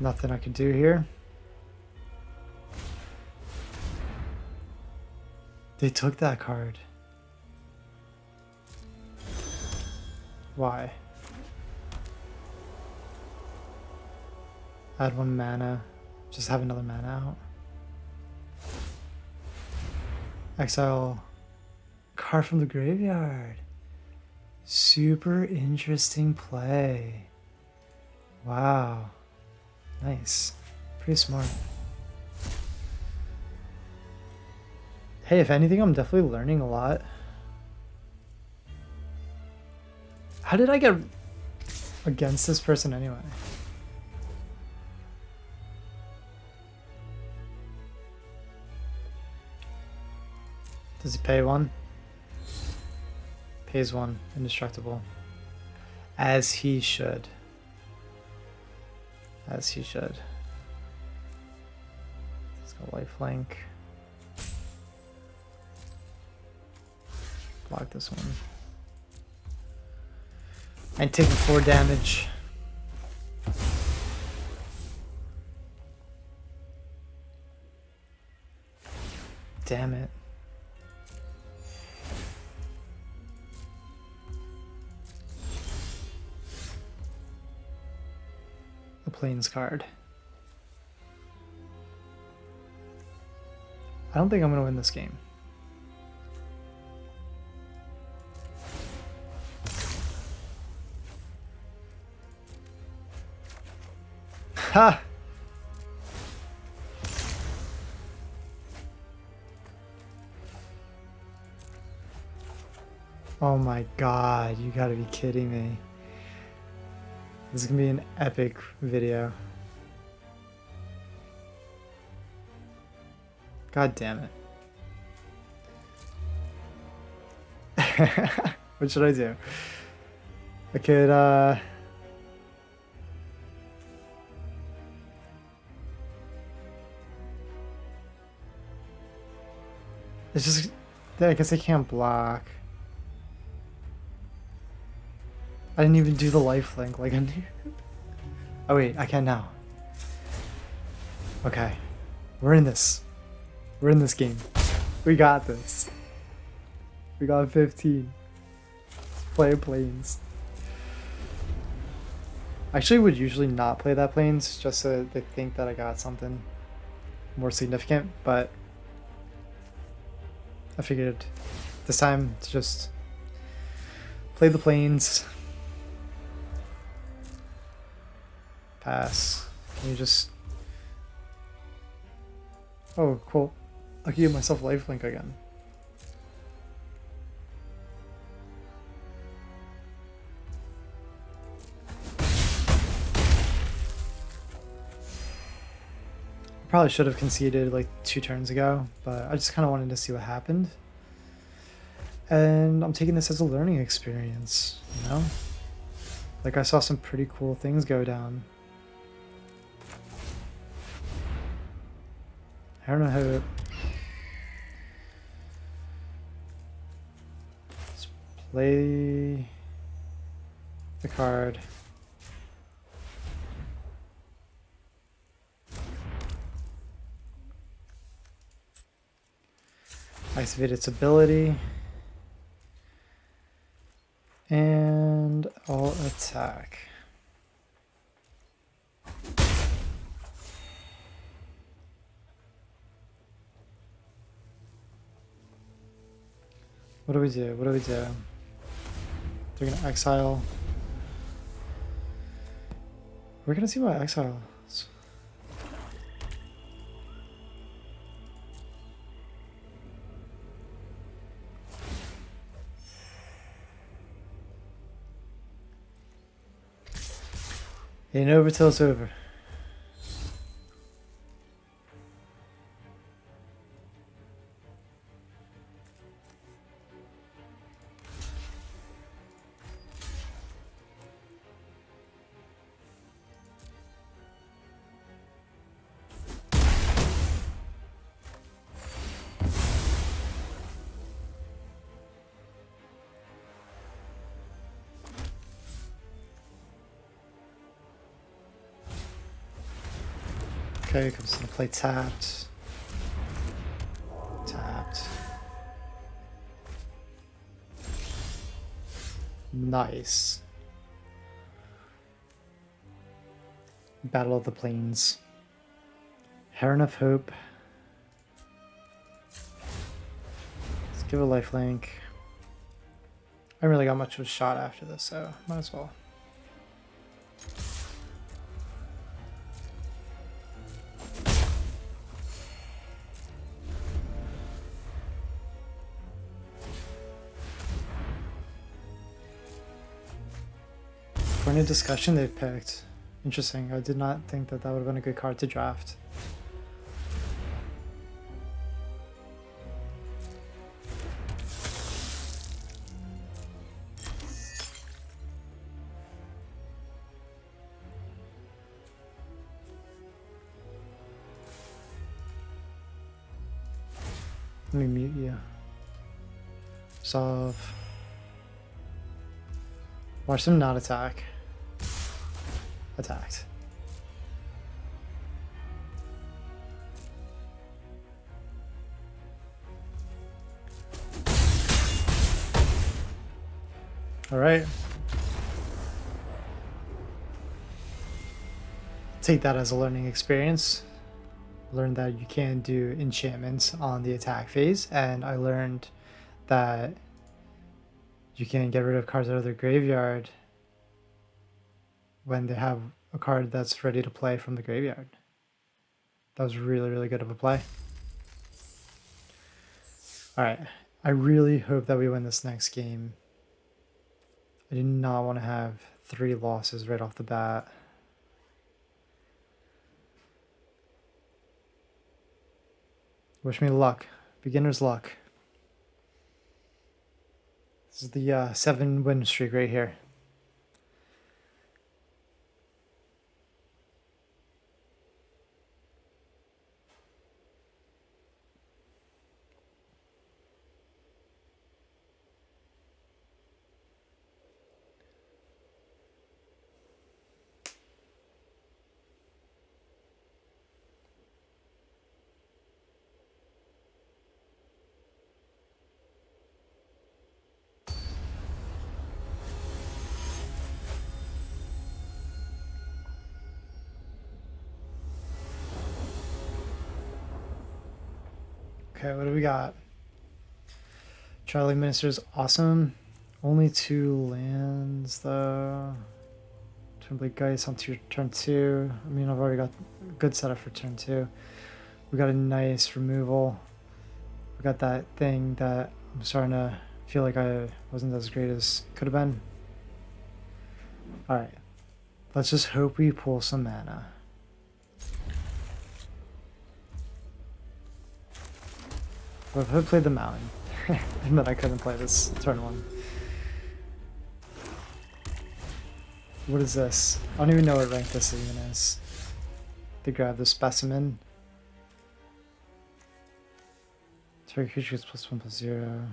Nothing I can do here. They took that card. Why? Add 1 mana. Just have another mana out. Exile card from the graveyard. Super interesting play. Wow. Nice. Pretty smart. Hey, if anything, I'm definitely learning a lot. How did I get against this person anyway? Does he pay 1? Pays 1. Indestructible. As he should. As he should. Let's go lifelink. Block this one. I'm taking 4 damage. Damn it. A Plains card. I don't think I'm going to win this game. Ha! Oh my god, you gotta be kidding me. This is gonna be an epic video. God damn it. What should I do? I could, it's just, I guess I can't block. I didn't even do the lifelink like I knew. Oh wait, I can now. Okay. We're in this. We're in this game. We got this. We got 15. Let's play Plains. I actually would usually not play that planes just so they think that I got something more significant, but I figured this time to just play the planes. Pass. Can you just... Oh, cool. I can give myself lifelink again. Probably should have conceded like 2 turns ago, but I just kind of wanted to see what happened. And I'm taking this as a learning experience, you know? Like I saw some pretty cool things go down. I don't know how to... Let's play the card. Activate its ability. And I'll attack. What do we do? What do we do? They're gonna exile. We're gonna see what exile is. Ain't over till it's over. Okay, comes into play tapped. Tapped. Nice. Battle of the Plains. Heron of Hope. Let's give a lifelink. I haven't really got much of a shot after this, so might as well. For any discussion they've picked. Interesting. I did not think that that would have been a good card to draft. Let me mute you. Solve. Watch them not attack. Attacked. All right. Take that as a learning experience. Learned that you can do enchantments on the attack phase, and I learned that you can get rid of cards out of their graveyard when they have a card that's ready to play from the graveyard. That was really, really good of a play. Alright, I really hope that we win this next game. I do not want to have 3 losses right off the bat. Wish me luck. Beginner's luck. This is the 7-win streak right here. Okay, what do we got? Charlie Minister's awesome. Only 2 lands though. Twinblade Geist on turn 2. I mean, I've already got a good setup for turn 2. We got a nice removal. We got that thing that I'm starting to feel like I wasn't as great as could have been. Alright. Let's just hope we pull some mana. What if I played the mountain? And then I couldn't play this turn 1. What is this? I don't even know what rank this even is. They grab the specimen. Target creature gets +1/+0.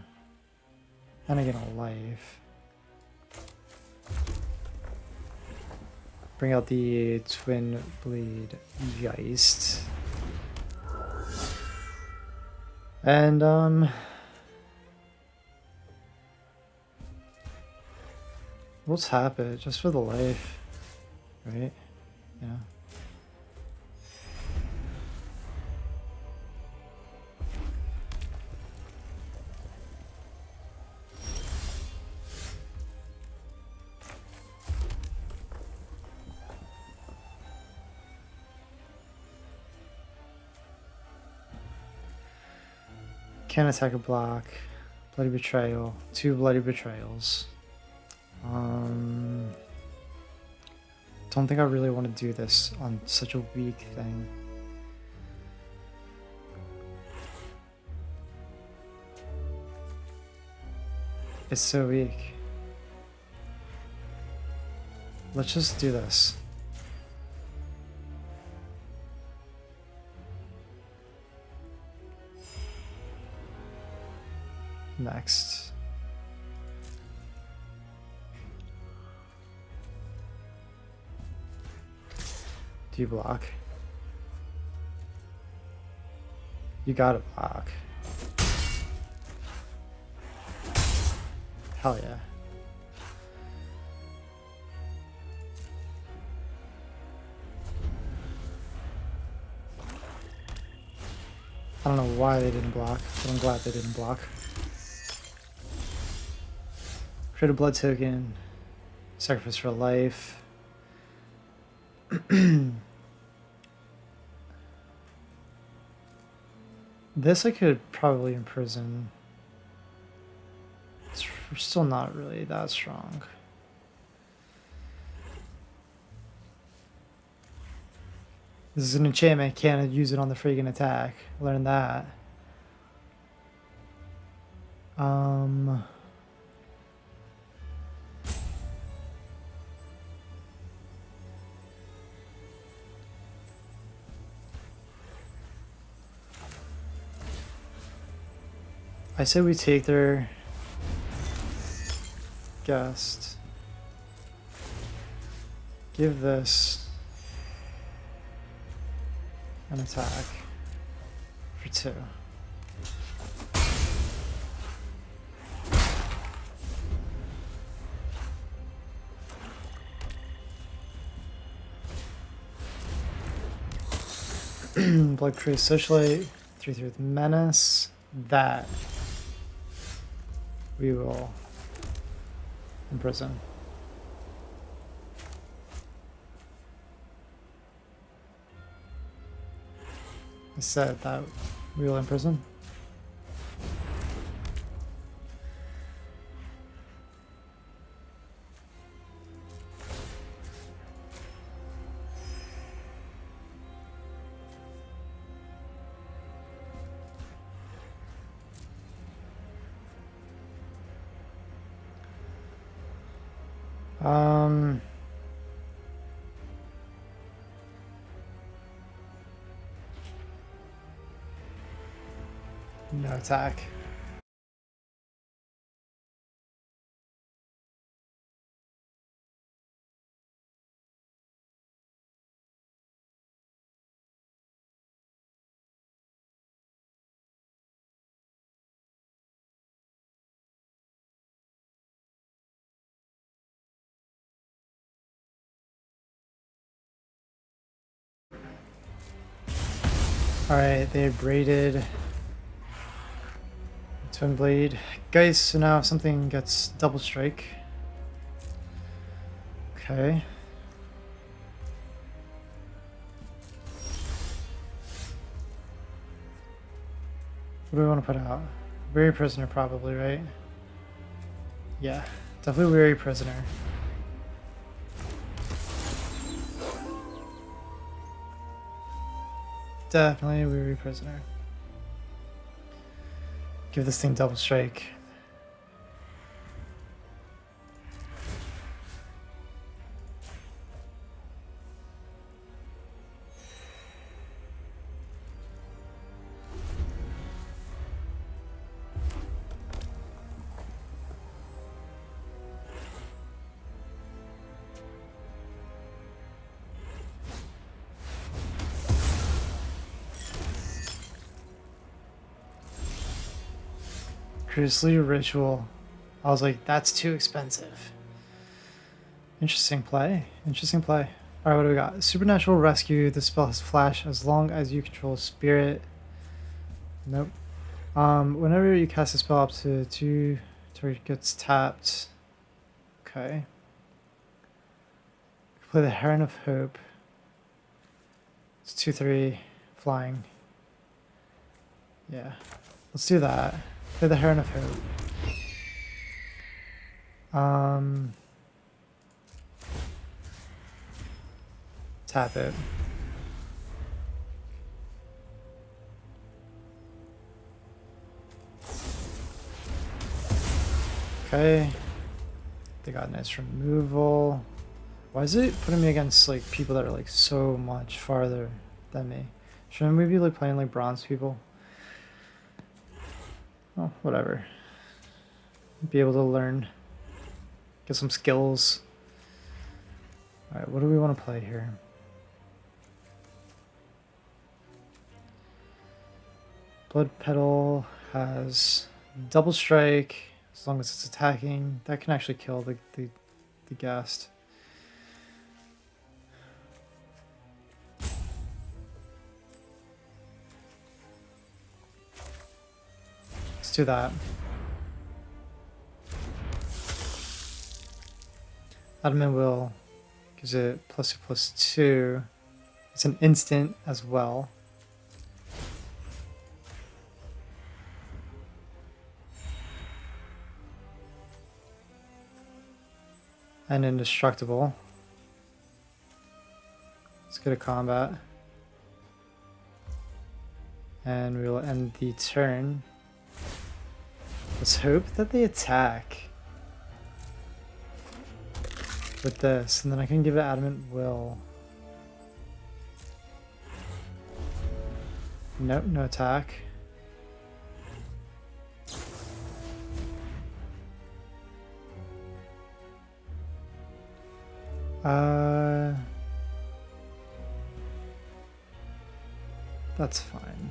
And I get a life. Bring out the Twin Blade Geist. And we'll tap it just for the life, right? Yeah. Can't attack a block. Bloody Betrayal. 2 Bloody Betrayals. Don't think I really want to do this on such a weak thing. It's so weak. Let's just do this. Next. Do you block? You gotta block. Hell yeah. I don't know why they didn't block, but I'm glad they didn't block. Create a blood token. Sacrifice for life. This I could probably imprison. It's still not really that strong. This is an enchantment, can't use it on the friggin' attack. Learn that. I said we take their guest. Give this an attack for 2. Blood Craze Socialite, 3/3 with Menace. That we will imprison. I said that we will imprison. No attack. Alright, they braided Twin Blade. Guys, so now if something gets double strike. Okay. What do we want to put out? Weary Prisoner probably, right? Yeah, definitely Weary Prisoner. Definitely Weary Prisoner. Give this thing double strike. Grizzly Ritual. I was like, that's too expensive. Interesting play. Interesting play. Alright, what do we got? Supernatural Rescue. This spell has flash as long as you control spirit. Nope. Whenever you cast a spell up to 2, target gets tapped. Okay. Play the Heron of Hope. It's 2/3 flying. Yeah. Let's do that. Play the Heron of Hope. Tap it. Okay. They got nice removal. Why is it putting me against like people that are like so much farther than me? Shouldn't we be like playing like bronze people? Oh, whatever. Be able to learn. Get some skills. Alright, what do we want to play here? Blood Petal has double strike as long as it's attacking. That can actually kill the ghast. Let's do that. Adamant Will gives it +2/+2. It's an instant as well. And indestructible. Let's go to combat. And we will end the turn. Let's hope that they attack with this, and then I can give it Adamant Will. Nope, no attack. That's fine.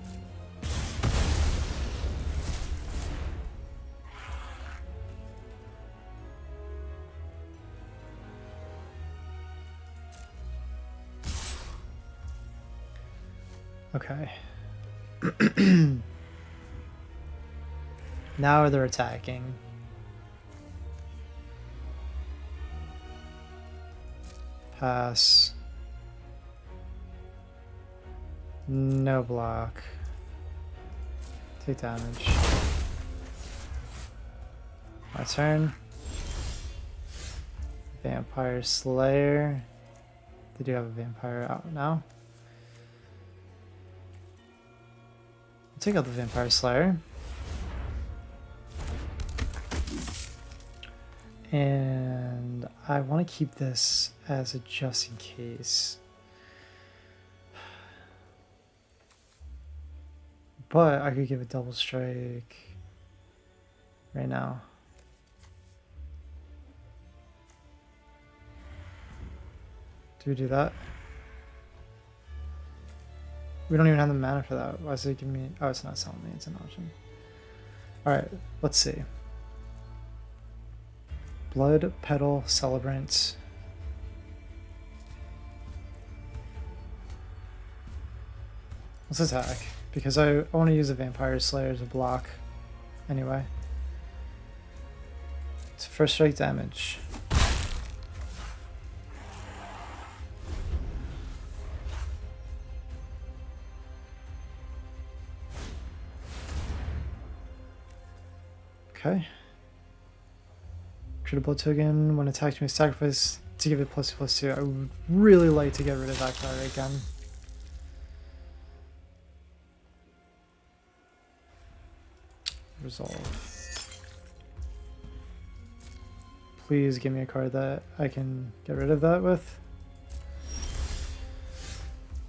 Okay. Now they're attacking. Pass. No block. Take damage. My turn. Vampire Slayer. They do have a vampire out now. Take out the Vampire Slayer. And I want to keep this as a just in case. But I could give it double strike right now. Do we do that? We don't even have the mana for that. Why is it giving me... Oh, it's not telling me. It's an option. Alright, let's see. Blood Petal Celebrant. Let's attack. Because I want to use a Vampire Slayer as a block. anyway. It's first strike damage. Okay. Critical token. When attacked, you may sacrifice to give it +2/+2. I would really like to get rid of that card again. Resolve. Please give me a card that I can get rid of that with.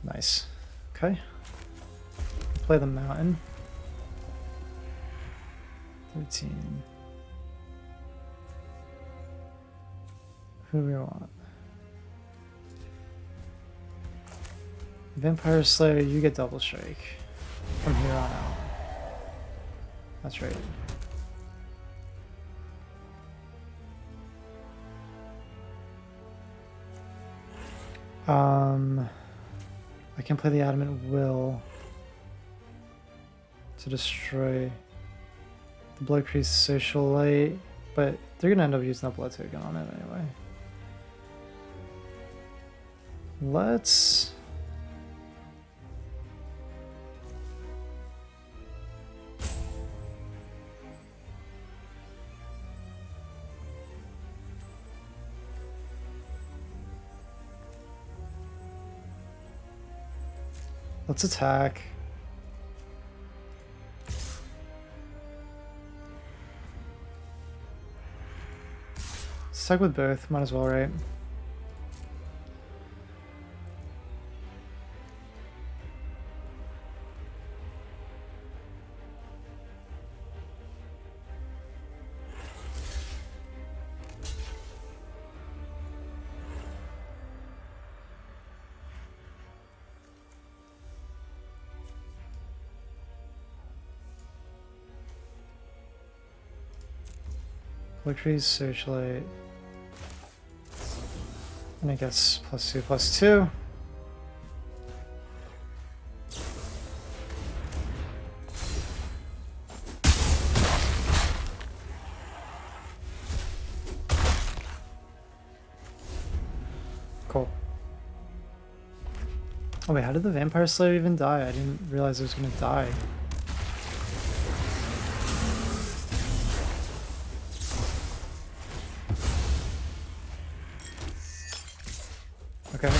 Nice. Okay. Play the mountain. 13. Who do we want? Vampire Slayer, you get double strike from here on out. That's right. I can play the Adamant Will to destroy the Blood Priest Socialite, but they're gonna end up using that blood token on it anyway. Let's attack. Stuck with both, might as well, right? Electric Searchlight. And I guess +2/+2. Cool. Oh wait, how did the Vampire Slayer even die? I didn't realize it was gonna die. Okay.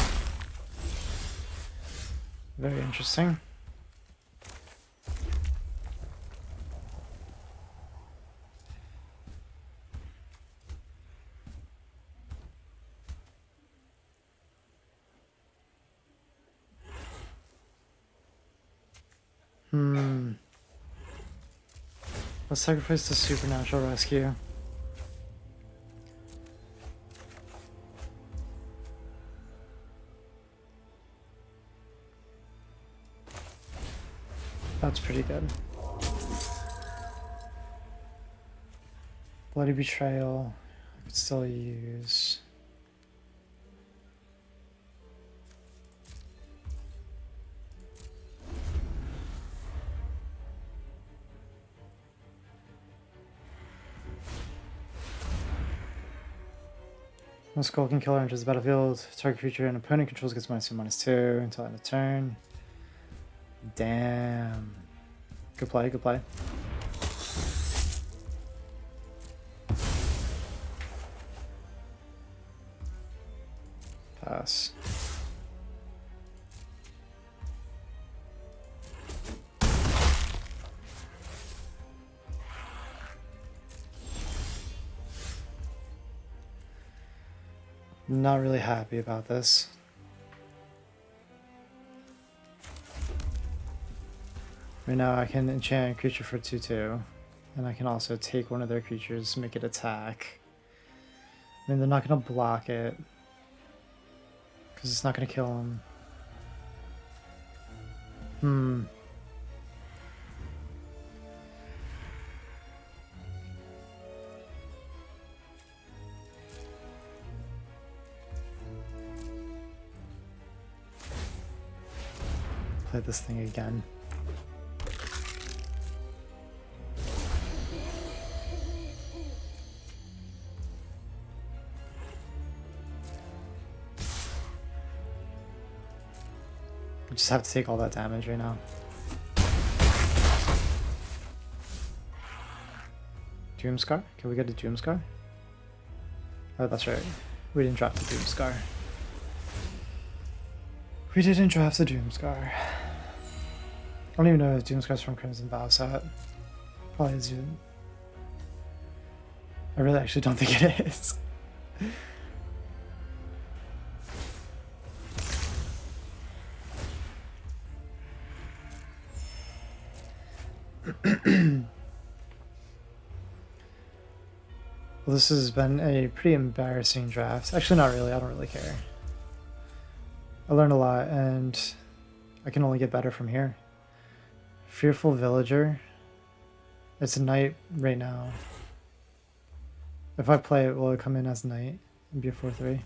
Very interesting. Let's sacrifice the Supernatural Rescue. That's pretty good. Bloody Betrayal, I could still use. When Skulking Killer enters the battlefield, target creature an opponent controls gets -2/-2 until end of turn. Damn. Good play, good play. Pass. Not really happy about this. Right now I can enchant a creature for 2/2, and I can also take one of their creatures, make it attack. I mean, they're not going to block it, because it's not going to kill them. Play this thing again. I just have to take all that damage right now. Doomscar? Can we get a Doomscar? Oh, that's right. We didn't draft the Doomscar. We didn't draft the Doomscar. I don't even know if Doomscar's from Crimson Vow set. Probably is. I really actually don't think it is. Well, this has been a pretty embarrassing draft. Actually, not really. I don't really care. I learned a lot, and I can only get better from here. Fearful Villager. It's a knight right now. If I play it, will it come in as knight and be a 4/3?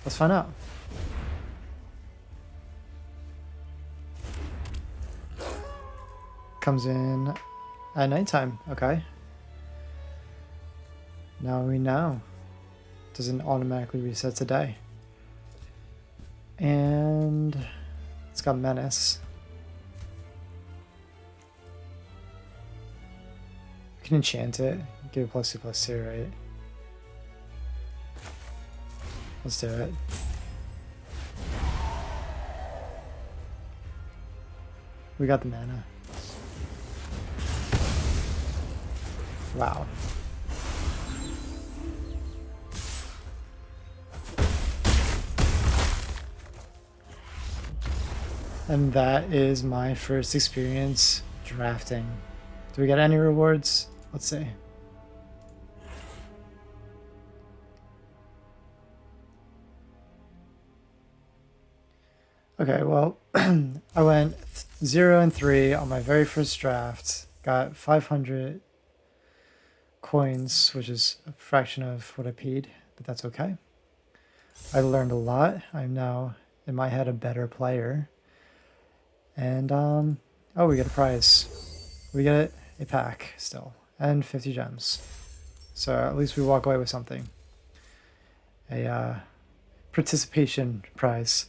Let's find out. Comes in at nighttime. Okay. Now we know. Doesn't automatically reset today. And it's got Menace. We can enchant it. Give it +2/+2, right? Let's do it. We got the mana. Wow. And that is my first experience drafting. Do we get any rewards? Let's see. Okay, well, I went 0-3 on my very first draft. Got 500 coins, which is a fraction of what I paid, but that's okay. I learned a lot. I'm now, in my head, a better player. And, oh, we get a prize. We get a pack still, and 50 gems. So at least we walk away with something. A participation prize.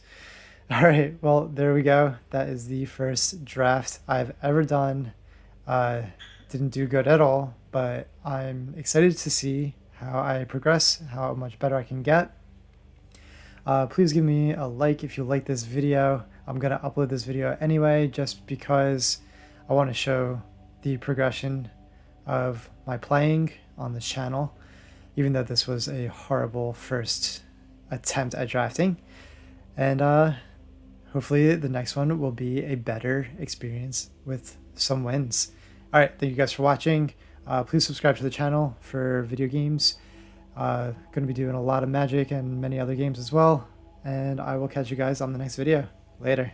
All right, well, there we go. That is the first draft I've ever done. Didn't do good at all, but I'm excited to see how I progress, how much better I can get. Please give me a like if you like this video. I'm going to upload this video anyway, just because I want to show the progression of my playing on this channel, even though this was a horrible first attempt at drafting. And hopefully the next one will be a better experience with some wins. All right, thank you guys for watching. Please subscribe to the channel for video games. Going to be doing a lot of Magic and many other games as well. And I will catch you guys on the next video. Later.